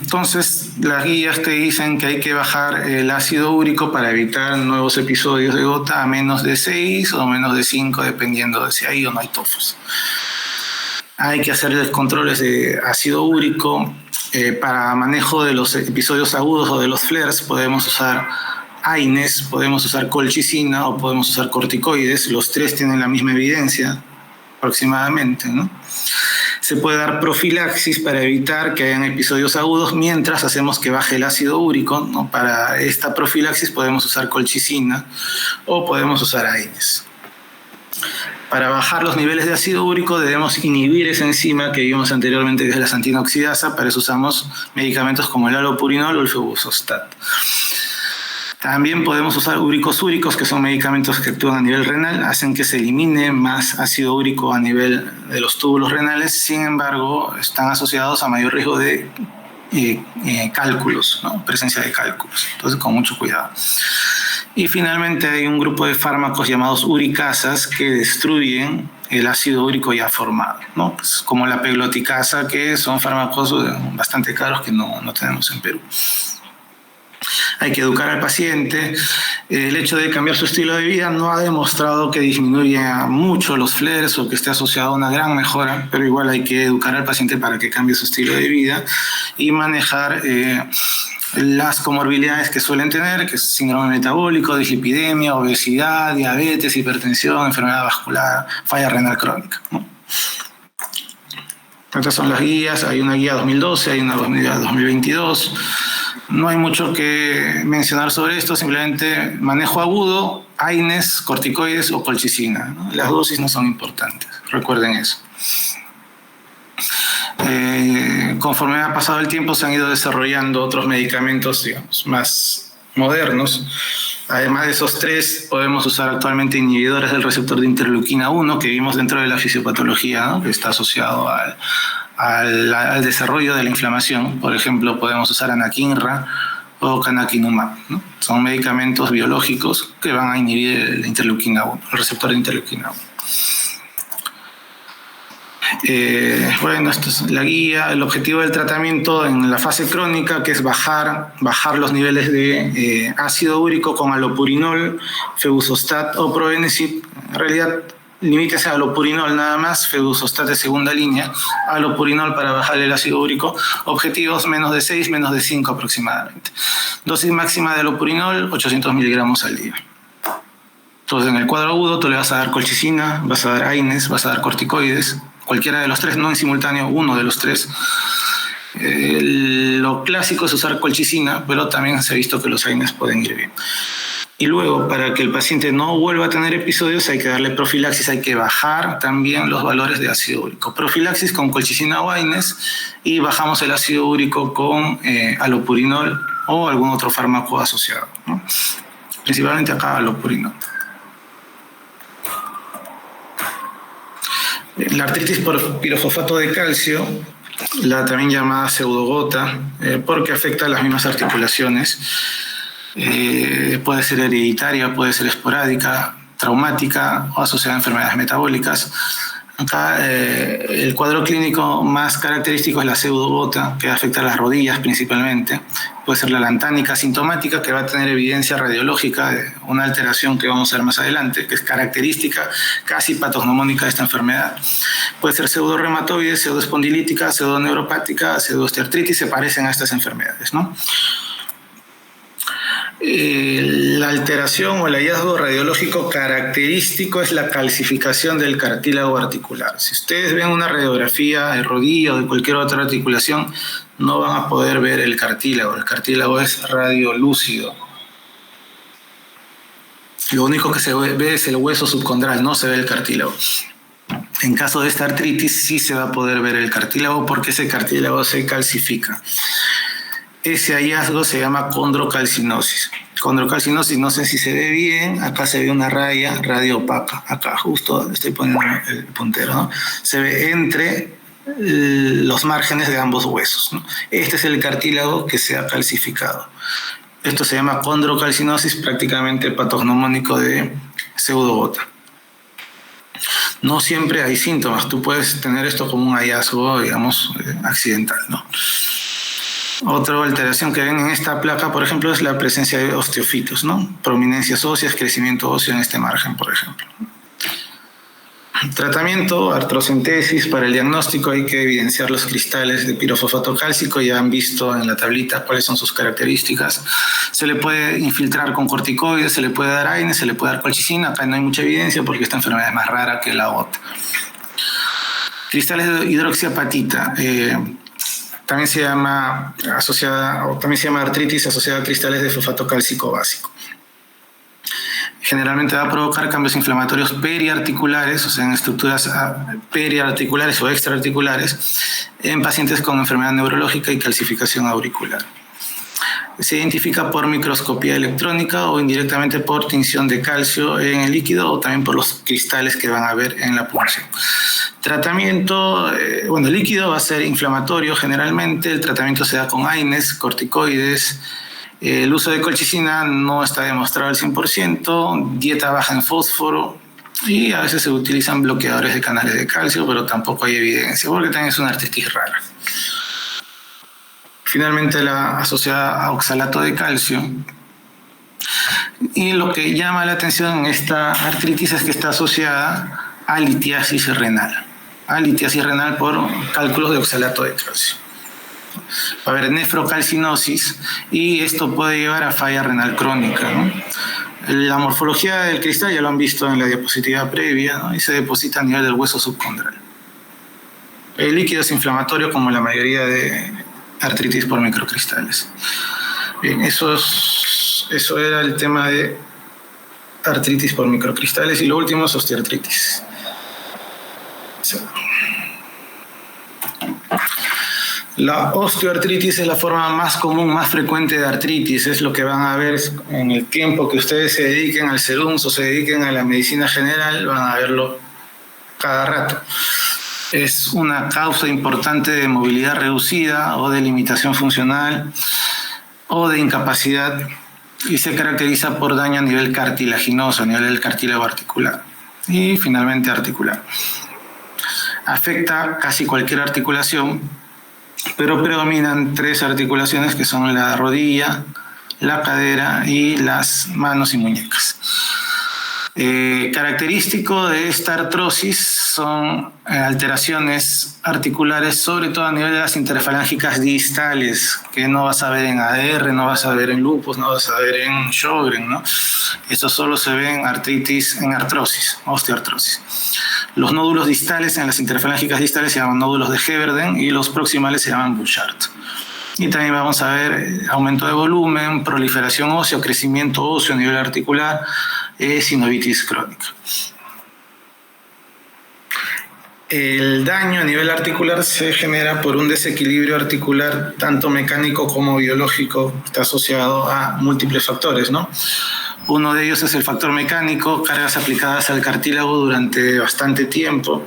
Entonces, las guías te dicen que hay que bajar el ácido úrico para evitar nuevos episodios de gota a menos de 6 o menos de 5, dependiendo de si hay o no hay tofos. Hay que hacer controles de ácido úrico. Para manejo de los episodios agudos o de los flares podemos usar AINES, podemos usar colchicina o podemos usar corticoides. Los 3 tienen la misma evidencia aproximadamente, ¿no? Se puede dar profilaxis para evitar que hayan episodios agudos mientras hacemos que baje el ácido úrico, ¿no? Para esta profilaxis podemos usar colchicina o podemos usar AINES. Para bajar los niveles de ácido úrico debemos inhibir esa enzima que vimos anteriormente, que es la xantina oxidasa. Para eso usamos medicamentos como el allopurinol o el febuxostat. También podemos usar uricosúricos, que son medicamentos que actúan a nivel renal, hacen que se elimine más ácido úrico a nivel de los túbulos renales. Sin embargo, están asociados a mayor riesgo de cálculos, ¿no? Presencia de cálculos. Entonces, con mucho cuidado. Y finalmente hay un grupo de fármacos llamados uricasas que destruyen el ácido úrico ya formado, ¿no? Pues como la pegloticasa, que son fármacos bastante caros que no tenemos en Perú. Hay que educar al paciente. El hecho de cambiar su estilo de vida no ha demostrado que disminuya mucho los flares o que esté asociado a una gran mejora, pero igual hay que educar al paciente para que cambie su estilo de vida y manejar las comorbilidades que suelen tener, que es síndrome metabólico, dislipidemia, obesidad, diabetes, hipertensión, enfermedad vascular, falla renal crónica, ¿no? Estas son las guías. Hay una guía 2012, hay una guía 2022. No hay mucho que mencionar sobre esto, simplemente manejo agudo, AINES, corticoides o colchicina, ¿no? Las dosis no son importantes, recuerden eso. Conforme ha pasado el tiempo se han ido desarrollando otros medicamentos, digamos, más modernos. Además de esos 3, podemos usar actualmente inhibidores del receptor de interleuquina 1, que vimos dentro de la fisiopatología, ¿no? Que está asociado al desarrollo de la inflamación. Por ejemplo, podemos usar anakinra o canakinumab, ¿no? Son medicamentos biológicos que van a inhibir el interleuquina 1, el receptor de interleuquina 1. Bueno, esta es la guía. El objetivo del tratamiento en la fase crónica, que es bajar los niveles de ácido úrico con allopurinol, febuxostat o probenecid. En realidad, limítese a allopurinol nada más, febuxostat de segunda línea, allopurinol para bajar el ácido úrico. Objetivos: menos de 6, menos de 5 aproximadamente. Dosis máxima de allopurinol, 800 miligramos al día. Entonces, en el cuadro agudo, tú le vas a dar colchicina, vas a dar AINES, vas a dar corticoides. Cualquiera de los 3, no en simultáneo, uno de los 3. Lo clásico es usar colchicina, pero también se ha visto que los AINES pueden ir bien. Y luego, para que el paciente no vuelva a tener episodios, hay que darle profilaxis, hay que bajar también los valores de ácido úrico. Profilaxis con colchicina o AINES, y bajamos el ácido úrico con allopurinol o algún otro fármaco asociado, ¿no? Principalmente acá allopurinol. La artritis por pirofosfato de calcio, la también llamada pseudogota, porque afecta a las mismas articulaciones. Puede ser hereditaria, puede ser esporádica, traumática o asociada a enfermedades metabólicas. Acá el cuadro clínico más característico es la pseudogota, que va a afectar las rodillas principalmente. Puede ser la lantánica sintomática, que va a tener evidencia radiológica de una alteración que vamos a ver más adelante, que es característica casi patognomónica de esta enfermedad. Puede ser pseudoreumatoide, pseudoespondilítica, pseudoneuropática, pseudoosteoartritis, se parecen a estas enfermedades, ¿no? La alteración o el hallazgo radiológico característico es la calcificación del cartílago articular. Si ustedes ven una radiografía de rodilla o de cualquier otra articulación, no van a poder ver el cartílago. El cartílago es radiolúcido. Lo único que se ve es el hueso subcondral, no se ve el cartílago. En caso de esta artritis sí se va a poder ver el cartílago porque ese cartílago se calcifica. Ese hallazgo se llama condrocalcinosis. Condrocalcinosis, no sé si se ve bien, acá se ve una raya radiopaca, acá justo estoy poniendo el puntero, ¿no? Se ve entre los márgenes de ambos huesos, ¿no? Este es el cartílago que se ha calcificado. Esto se llama condrocalcinosis, prácticamente patognomónico de pseudogota. No siempre hay síntomas, tú puedes tener esto como un hallazgo, digamos, accidental, ¿no? Otra alteración que ven en esta placa, por ejemplo, es la presencia de osteofitos, ¿no? Prominencias óseas, crecimiento óseo en este margen, por ejemplo. Tratamiento, artrocentesis. Para el diagnóstico hay que evidenciar los cristales de pirofosfato cálcico. Ya han visto en la tablita cuáles son sus características. Se le puede infiltrar con corticoides, se le puede dar AINE, se le puede dar colchicina. Acá no hay mucha evidencia porque esta enfermedad es más rara que la otra. Cristales de hidroxiapatita. También se llama artritis asociada a cristales de fosfato cálcico básico. Generalmente va a provocar cambios inflamatorios periarticulares, o sea, en estructuras periarticulares o extraarticulares, en pacientes con enfermedad neurológica y calcificación auricular. Se identifica por microscopía electrónica o indirectamente por tinción de calcio en el líquido o también por los cristales que van a ver en la punción. Tratamiento, el líquido va a ser inflamatorio generalmente, el tratamiento se da con AINES, corticoides, el uso de colchicina no está demostrado al 100%, dieta baja en fósforo y a veces se utilizan bloqueadores de canales de calcio, pero tampoco hay evidencia porque también es una artritis rara. Finalmente la asociada a oxalato de calcio. Y lo que llama la atención en esta artritis es que está asociada a litiasis renal. A litiasis renal por cálculos de oxalato de calcio. Va a haber nefrocalcinosis y esto puede llevar a falla renal crónica, ¿no? La morfología del cristal ya lo han visto en la diapositiva previa, ¿no? Y se deposita a nivel del hueso subcondral. El líquido es inflamatorio como la mayoría de artritis por microcristales. Bien, eso era el tema de artritis por microcristales y lo último es osteoartritis. La osteoartritis es la forma más común, más frecuente de artritis. Es lo que van a ver en el tiempo que ustedes se dediquen al SEDUNS o se dediquen a la medicina general, van a verlo cada rato. Es una causa importante de movilidad reducida o de limitación funcional o de incapacidad y se caracteriza por daño a nivel cartilaginoso, a nivel del cartílago articular y finalmente articular. Afecta casi cualquier articulación, pero predominan tres articulaciones que son la rodilla, la cadera y las manos y muñecas. Característico de esta artrosis son alteraciones articulares, sobre todo a nivel de las interfalángicas distales, que no vas a ver en AR, no vas a ver en lupus, no vas a ver en Sjögren, ¿no? Esto solo se ve en artritis, en artrosis, osteoartrosis. Los nódulos distales en las interfalángicas distales se llaman nódulos de Heberden y los proximales se llaman Bouchard. Y también vamos a ver aumento de volumen, proliferación ósea, crecimiento óseo a nivel articular, sinovitis crónica. El daño a nivel articular se genera por un desequilibrio articular tanto mecánico como biológico, está asociado a múltiples factores, ¿no? Uno de ellos es el factor mecánico, cargas aplicadas al cartílago durante bastante tiempo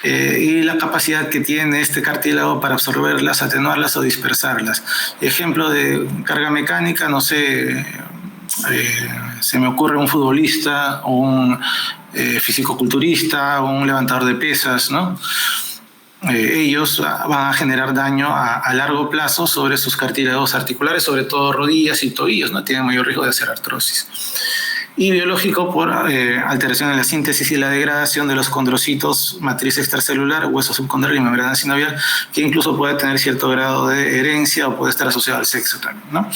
y la capacidad que tiene este cartílago para absorberlas, atenuarlas o dispersarlas. Ejemplo de carga mecánica, no sé, Se me ocurre un futbolista, o un fisicoculturista, o un levantador de pesas, ¿no? Ellos van a generar daño a largo plazo sobre sus cartílagos articulares, sobre todo rodillas y tobillos, ¿no? Tienen mayor riesgo de hacer artrosis. Y biológico por alteración en la síntesis y la degradación de los condrocitos, matriz extracelular, hueso subcondral y membrana sinovial, que incluso puede tener cierto grado de herencia o puede estar asociado al sexo también, ¿no?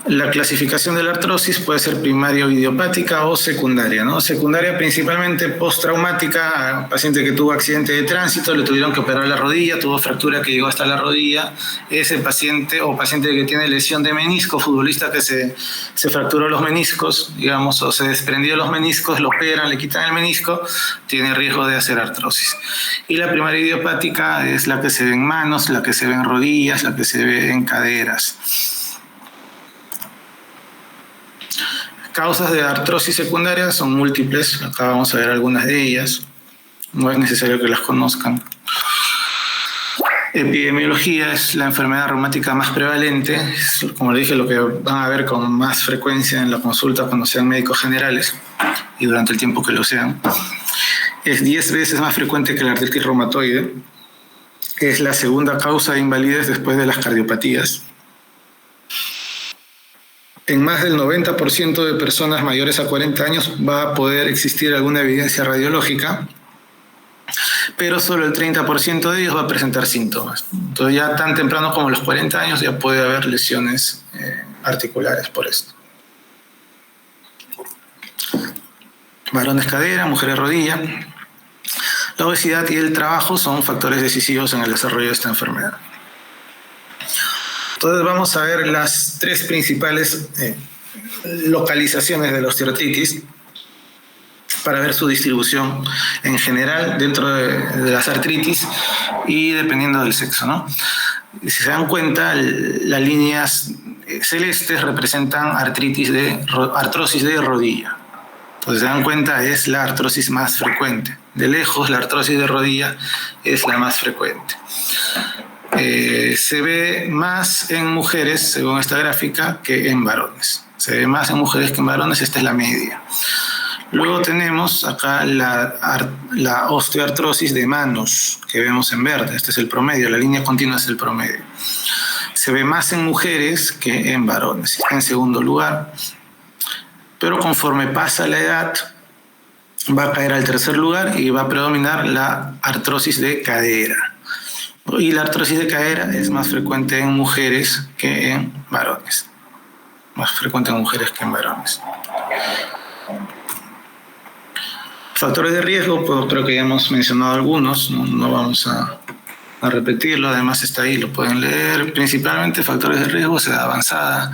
La clasificación de la artrosis puede ser primaria o idiopática o secundaria, ¿no? Secundaria principalmente postraumática, a paciente que tuvo accidente de tránsito, le tuvieron que operar la rodilla, tuvo fractura que llegó hasta la rodilla, ese paciente o paciente que tiene lesión de menisco, futbolista que se fracturó los meniscos, digamos, o se desprendió los meniscos, lo operan, le quitan el menisco, tiene riesgo de hacer artrosis. Y la primaria idiopática es la que se ve en manos, la que se ve en rodillas, la que se ve en caderas. Causas de artrosis secundaria son múltiples, acá vamos a ver algunas de ellas, no es necesario que las conozcan. Epidemiología es la enfermedad reumática más prevalente, es, como le dije, lo que van a ver con más frecuencia en la consulta cuando sean médicos generales y durante el tiempo que lo sean. Es 10 veces más frecuente que la artritis reumatoide, es la segunda causa de invalidez después de las cardiopatías. En más del 90% de personas mayores a 40 años va a poder existir alguna evidencia radiológica, pero solo el 30% de ellos va a presentar síntomas. Entonces ya tan temprano como los 40 años ya puede haber lesiones articulares por esto. Varones cadera, mujeres rodilla. La obesidad y el trabajo son factores decisivos en el desarrollo de esta enfermedad. Entonces vamos a ver las tres principales localizaciones de la osteoartritis para ver su distribución en general dentro de las artritis y dependiendo del sexo, ¿no? Si se dan cuenta, las líneas celestes representan artrosis de rodilla. Entonces, se dan cuenta, es la artrosis más frecuente. De lejos, la artrosis de rodilla es la más frecuente. Se ve más en mujeres, según esta gráfica, que en varones. Se ve más en mujeres que en varones, esta es la media. Luego tenemos acá la osteoartrosis de manos, que vemos en verde. Este es el promedio, la línea continua es el promedio. Se ve más en mujeres que en varones, está en segundo lugar. Pero conforme pasa la edad, va a caer al tercer lugar y va a predominar la artrosis de cadera. Y la artrosis de cadera es más frecuente en mujeres que en varones. Más frecuente en mujeres que en varones. Factores de riesgo, pues creo que ya hemos mencionado algunos, no vamos a repetirlo, además está ahí, lo pueden leer. Principalmente factores de riesgo, edad avanzada,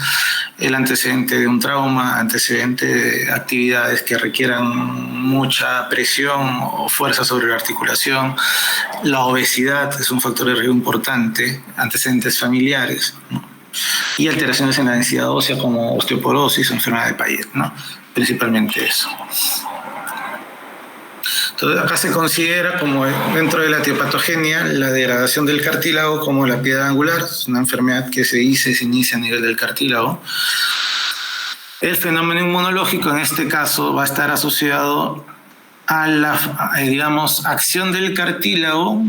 el antecedente de un trauma, antecedente de actividades que requieran mucha presión o fuerza sobre la articulación. La obesidad es un factor de riesgo importante, antecedentes familiares, ¿no? Y alteraciones en la densidad ósea como osteoporosis o enfermedad de Payet, ¿no? Principalmente eso. Entonces, acá se considera como dentro de la etiopatogenia la degradación del cartílago como la piedra angular, es una enfermedad que se inicia a nivel del cartílago. El fenómeno inmunológico en este caso va a estar asociado a la, digamos, acción del cartílago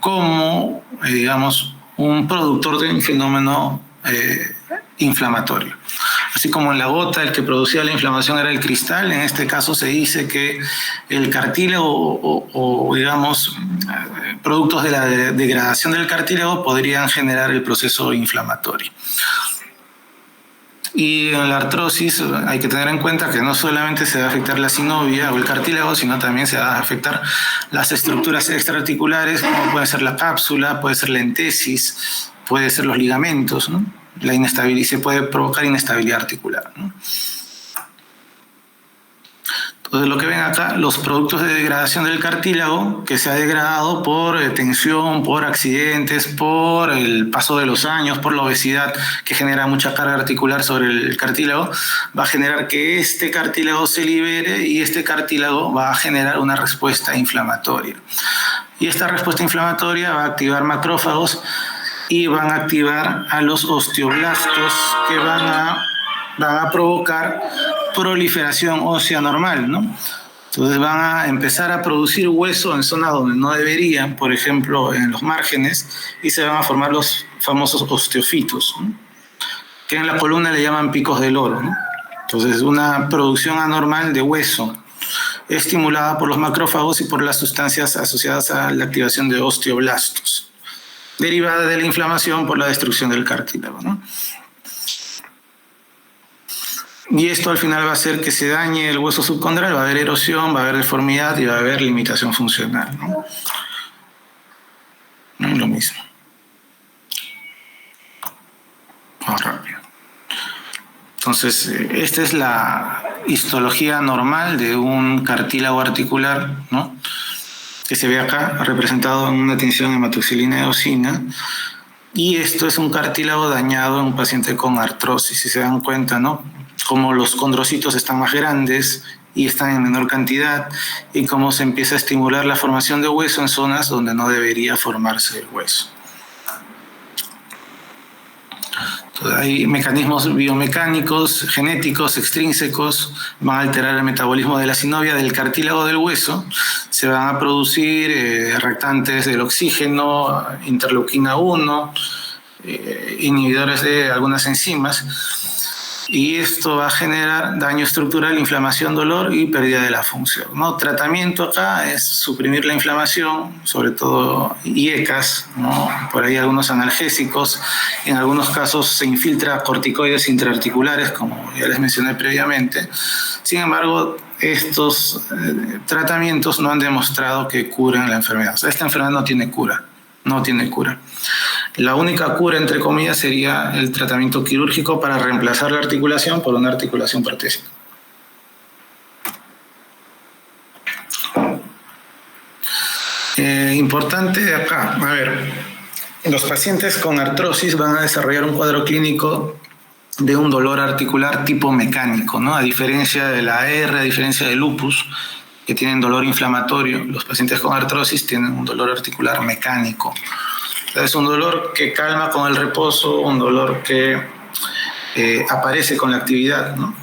como, digamos, un productor de un fenómeno inflamatorio. Así como en la gota el que producía la inflamación era el cristal, en este caso se dice que el cartílago o digamos, productos de la degradación del cartílago podrían generar el proceso inflamatorio. Y en la artrosis hay que tener en cuenta que no solamente se va a afectar la sinovia o el cartílago, sino también se va a afectar las estructuras extraarticulares, como puede ser la cápsula, puede ser la entesis, puede ser los ligamentos, ¿no? La inestabilidad se puede provocar inestabilidad articular, ¿no? Entonces, lo que ven acá, los productos de degradación del cartílago que se ha degradado por tensión, por accidentes, por el paso de los años, por la obesidad que genera mucha carga articular sobre el cartílago, va a generar que este cartílago se libere y este cartílago va a generar una respuesta inflamatoria. Y esta respuesta inflamatoria va a activar macrófagos y van a activar a los osteoblastos que van a provocar proliferación ósea normal, ¿no? Entonces van a empezar a producir hueso en zonas donde no deberían, por ejemplo, en los márgenes, y se van a formar los famosos osteofitos, ¿no? Que en la columna le llaman picos del oro, ¿no? Entonces, una producción anormal de hueso, estimulada por los macrófagos y por las sustancias asociadas a la activación de osteoblastos, derivada de la inflamación por la destrucción del cartílago, ¿no? Y esto al final va a hacer que se dañe el hueso subcondral, va a haber erosión, va a haber deformidad y va a haber limitación funcional, ¿no? No es lo mismo. Vamos rápido. Entonces, esta es la histología normal de un cartílago articular, ¿no? Que se ve acá representado en una tensión hematoxilina eosina. Y esto es un cartílago dañado en un paciente con artrosis. Si se dan cuenta, ¿no? Como los condrocitos están más grandes y están en menor cantidad, y cómo se empieza a estimular la formación de hueso en zonas donde no debería formarse el hueso. Entonces, hay mecanismos biomecánicos, genéticos, extrínsecos, van a alterar el metabolismo de la sinovia del cartílago del hueso, se van a producir reactantes del oxígeno, interleuquina 1, inhibidores de algunas enzimas, y esto va a generar daño estructural, inflamación, dolor y pérdida de la función, ¿no? Tratamiento acá es suprimir la inflamación, sobre todo IECAS, ¿no? Por ahí algunos analgésicos, en algunos casos se infiltra corticoides intraarticulares, como ya les mencioné previamente. Sin embargo, estos tratamientos no han demostrado que curen la enfermedad. O sea, esta enfermedad no tiene cura, no tiene cura. La única cura, entre comillas, sería el tratamiento quirúrgico para reemplazar la articulación por una articulación protésica. Importante acá, a ver, los pacientes con artrosis van a desarrollar un cuadro clínico de un dolor articular tipo mecánico, ¿no? A diferencia de la AR, a diferencia del lupus, que tienen dolor inflamatorio, los pacientes con artrosis tienen un dolor articular mecánico. Es un dolor que calma con el reposo, un dolor que aparece con la actividad, ¿no?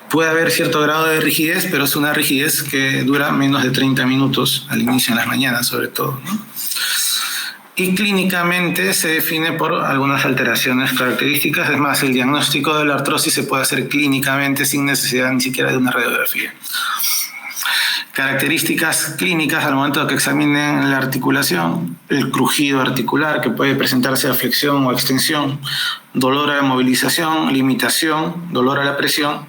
Puede haber cierto grado de rigidez, pero es una rigidez que dura menos de 30 minutos al inicio, en las mañanas sobre todo, ¿no? Y clínicamente se define por algunas alteraciones características. Es más, el diagnóstico de la artrosis se puede hacer clínicamente sin necesidad ni siquiera de una radiografía. Características clínicas al momento de que examinen la articulación: el crujido articular, que puede presentarse a flexión o extensión, dolor a la movilización, limitación, dolor a la presión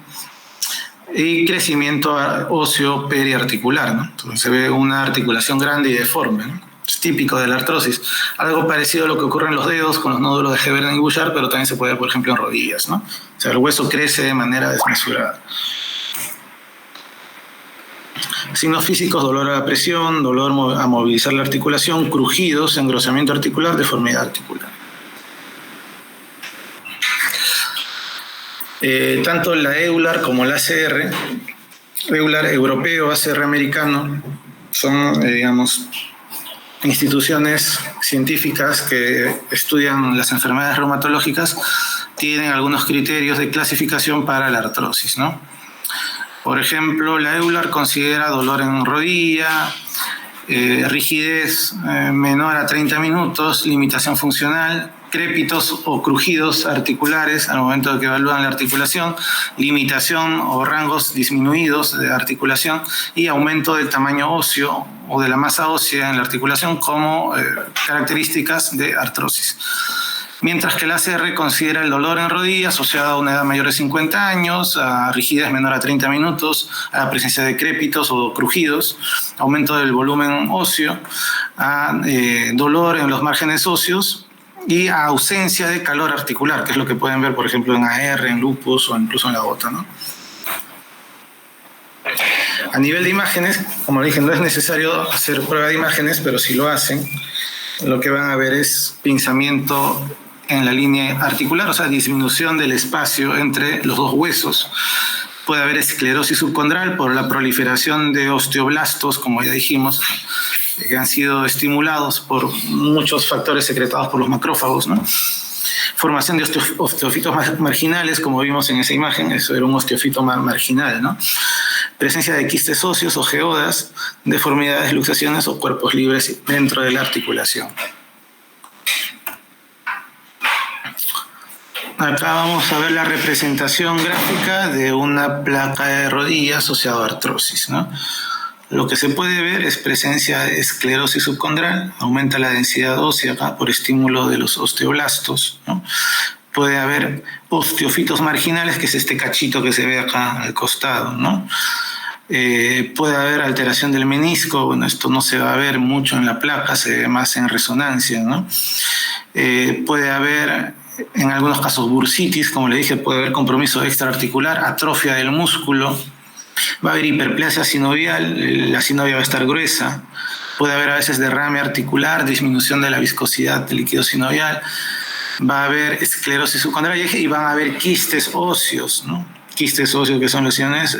y crecimiento óseo periarticular, ¿no? Entonces se ve una articulación grande y deforme, ¿no? Es típico de la artrosis. Algo parecido a lo que ocurre en los dedos con los nódulos de Heberden y Bouchard, pero también se puede ver, por ejemplo, en rodillas, ¿no? O sea, el hueso crece de manera desmesurada. Signos físicos: dolor a la presión, dolor a movilizar la articulación, crujidos, engrosamiento articular, deformidad articular. Tanto la EULAR como la ACR, EULAR europeo, ACR americano, son, digamos, instituciones científicas que estudian las enfermedades reumatológicas, tienen algunos criterios de clasificación para la artrosis, ¿no? Por ejemplo, la EULAR considera dolor en rodilla, rigidez menor a 30 minutos, limitación funcional, crépitos o crujidos articulares al momento de que evalúan la articulación, limitación o rangos disminuidos de articulación y aumento del tamaño óseo o de la masa ósea en la articulación como características de artrosis. Mientras que la ACR considera el dolor en rodilla asociado a una edad mayor de 50 años, a rigidez menor a 30 minutos, a la presencia de crépitos o crujidos, aumento del volumen óseo, a dolor en los márgenes óseos y a ausencia de calor articular, que es lo que pueden ver, por ejemplo, en AR, en lupus o incluso en la gota, ¿no? A nivel de imágenes, como dije, no es necesario hacer prueba de imágenes, pero si lo hacen, lo que van a ver es pinzamiento en la línea articular, o sea, disminución del espacio entre los dos huesos. Puede haber esclerosis subcondral por la proliferación de osteoblastos, como ya dijimos, que han sido estimulados por muchos factores secretados por los macrófagos, ¿no? Formación de osteofitos marginales, como vimos en esa imagen, eso era un osteofito marginal, ¿no? Presencia de quistes óseos o geodas, deformidades, luxaciones o cuerpos libres dentro de la articulación. Acá vamos a ver la representación gráfica de una placa de rodilla asociada a artrosis, ¿no? Lo que se puede ver es presencia de esclerosis subcondral, aumenta la densidad ósea acá por estímulo de los osteoblastos, ¿no? Puede haber osteofitos marginales, que es este cachito que se ve acá al costado, ¿no? Puede haber alteración del menisco, bueno, esto no se va a ver mucho en la placa, se ve más en resonancia, ¿no? Puede haber, en algunos casos, bursitis, como le dije, puede haber compromiso extraarticular, atrofia del músculo, va a haber hiperplasia sinovial, la sinovia va a estar gruesa, puede haber a veces derrame articular, disminución de la viscosidad del líquido sinovial, va a haber esclerosis subcondral y van a haber quistes óseos, ¿no? Quistes óseos, que son lesiones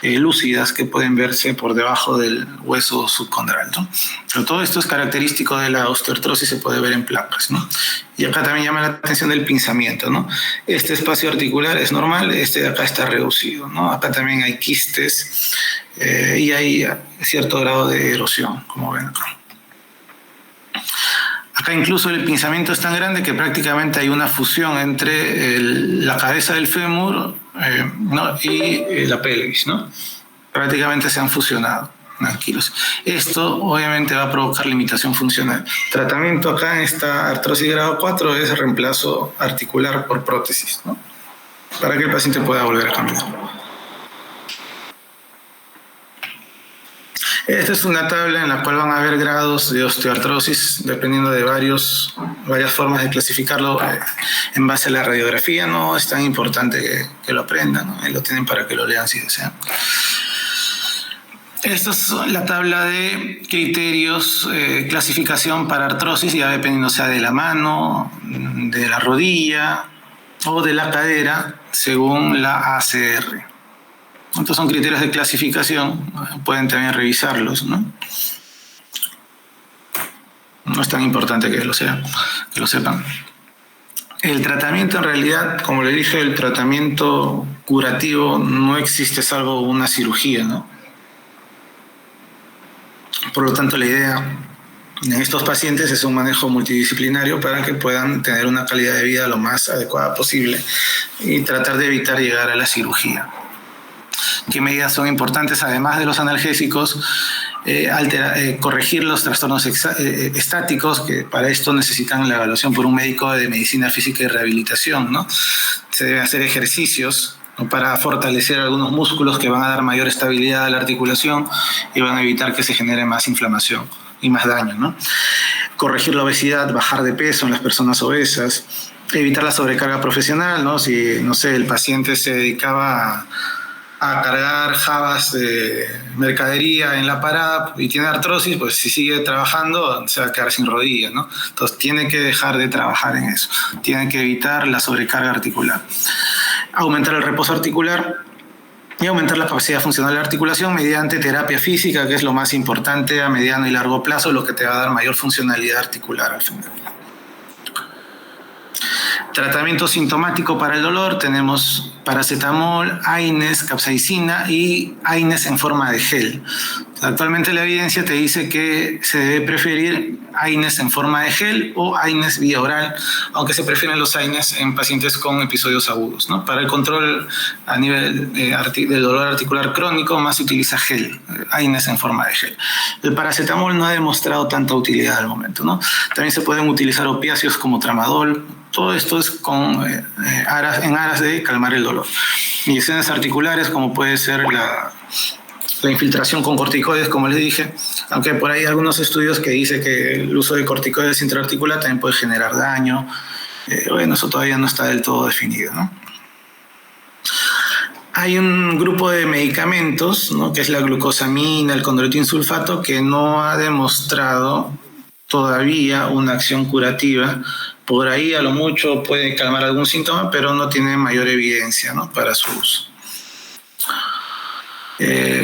lúcidas que pueden verse por debajo del hueso subcondral, ¿no? Pero todo esto es característico de la osteoartrosis, se puede ver en placas, ¿no? Y acá también llama la atención del pinzamiento, ¿no? Este espacio articular es normal, este de acá está reducido, ¿no? Acá también hay quistes y hay cierto grado de erosión, como ven acá. Acá incluso el pinzamiento es tan grande que prácticamente hay una fusión entre la cabeza del fémur, ¿no? y la pelvis, ¿no? Prácticamente se han fusionado. Tranquilos. Esto obviamente va a provocar limitación funcional. Tratamiento acá en esta artrosis grado 4 es reemplazo articular por prótesis, ¿no? Para que el paciente pueda volver a caminar. Esta es una tabla en la cual van a haber grados de osteoartrosis dependiendo de varias formas de clasificarlo en base a la radiografía. No es tan importante que lo aprendan, ¿no? Ahí lo tienen para que lo lean si desean. Esta es la tabla de criterios, clasificación para artrosis, ya dependiendo sea de la mano, de la rodilla o de la cadera, según la ACR. Estos son criterios de clasificación, pueden también revisarlos, ¿no? No es tan importante que lo sepan. El tratamiento, en realidad, como le dije, el tratamiento curativo no existe salvo una cirugía, ¿no? Por lo tanto, la idea en estos pacientes es un manejo multidisciplinario para que puedan tener una calidad de vida lo más adecuada posible y tratar de evitar llegar a la cirugía. ¿Qué medidas son importantes? Además de los analgésicos, corregir los trastornos estáticos, que para esto necesitan la evaluación por un médico de medicina física y rehabilitación, ¿no? Se deben hacer ejercicios, ¿no?, para fortalecer algunos músculos que van a dar mayor estabilidad a la articulación y van a evitar que se genere más inflamación y más daño, ¿no? Corregir la obesidad, bajar de peso en las personas obesas, evitar la sobrecarga profesional, ¿no? Si, no sé, el paciente se dedicaba a cargar jabas de mercadería en la parada y tiene artrosis, pues si sigue trabajando se va a quedar sin rodillas, ¿no? Entonces tiene que dejar de trabajar en eso, tiene que evitar la sobrecarga articular. Aumentar el reposo articular y aumentar la capacidad funcional de la articulación mediante terapia física, que es lo más importante a mediano y largo plazo, lo que te va a dar mayor funcionalidad articular al final. Tratamiento sintomático para el dolor, tenemos paracetamol, AINES, capsaicina y AINES en forma de gel. Actualmente la evidencia te dice que se debe preferir AINES en forma de gel o AINES vía oral, aunque se prefieren los AINES en pacientes con episodios agudos, ¿no? Para el control a nivel del dolor articular crónico, más se utiliza gel, AINES en forma de gel. El paracetamol no ha demostrado tanta utilidad al momento, ¿no? También se pueden utilizar opiáceos como tramadol. Todo esto es en aras de calmar el dolor. Inyecciones articulares, como puede ser la infiltración con corticoides, como les dije, aunque por ahí hay algunos estudios que dicen que el uso de corticoides intraarticular también puede generar daño. Bueno, eso todavía no está del todo definido, ¿no? Hay un grupo de medicamentos, ¿no?, que es la glucosamina, el condroitin sulfato, que no ha demostrado todavía una acción curativa. Por ahí a lo mucho puede calmar algún síntoma, pero no tiene mayor evidencia, ¿no?, para su uso.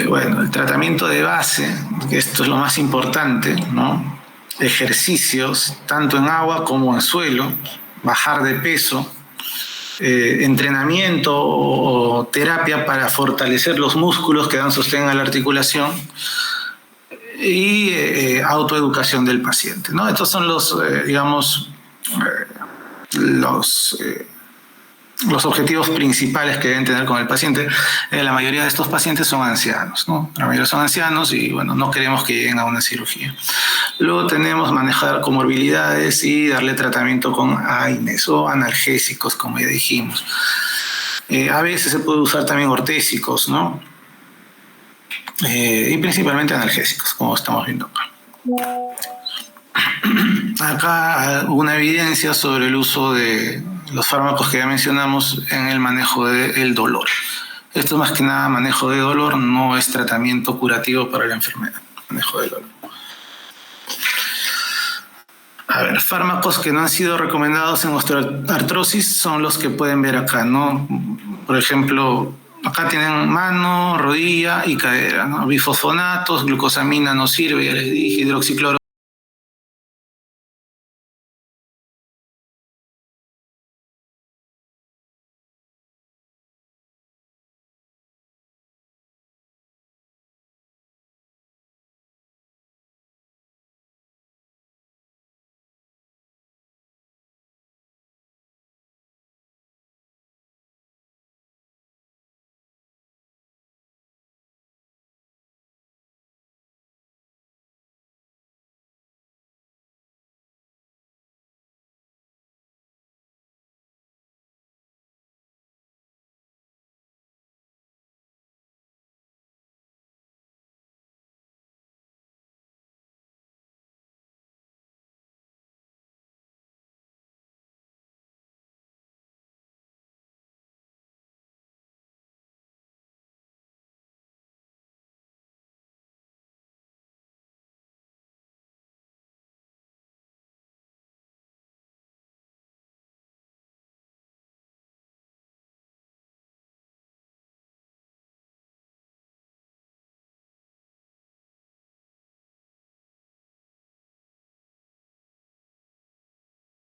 Bueno, el tratamiento de base, que esto es lo más importante, ¿no? Ejercicios, tanto en agua como en suelo, bajar de peso, entrenamiento o terapia para fortalecer los músculos que dan sostén a la articulación y autoeducación del paciente, ¿no? Estos son los, digamos, los objetivos principales que deben tener con el paciente. La mayoría de estos pacientes son ancianos, ¿no? La mayoría son ancianos y, bueno, no queremos que lleguen a una cirugía. Luego tenemos manejar comorbilidades y darle tratamiento con AINES o analgésicos, como ya dijimos. A veces se puede usar también ortésicos, ¿no? Y principalmente analgésicos, como estamos viendo acá. Acá una evidencia sobre el uso de los fármacos que ya mencionamos en el manejo del dolor. Esto más que nada manejo de dolor, no es tratamiento curativo para la enfermedad. Manejo de dolor. A ver, fármacos que no han sido recomendados en osteoartrosis son los que pueden ver acá, ¿no? Por ejemplo, acá tienen mano, rodilla y cadera, ¿no? Bifosfonatos, glucosamina no sirve, ya les dije, hidroxicloroquina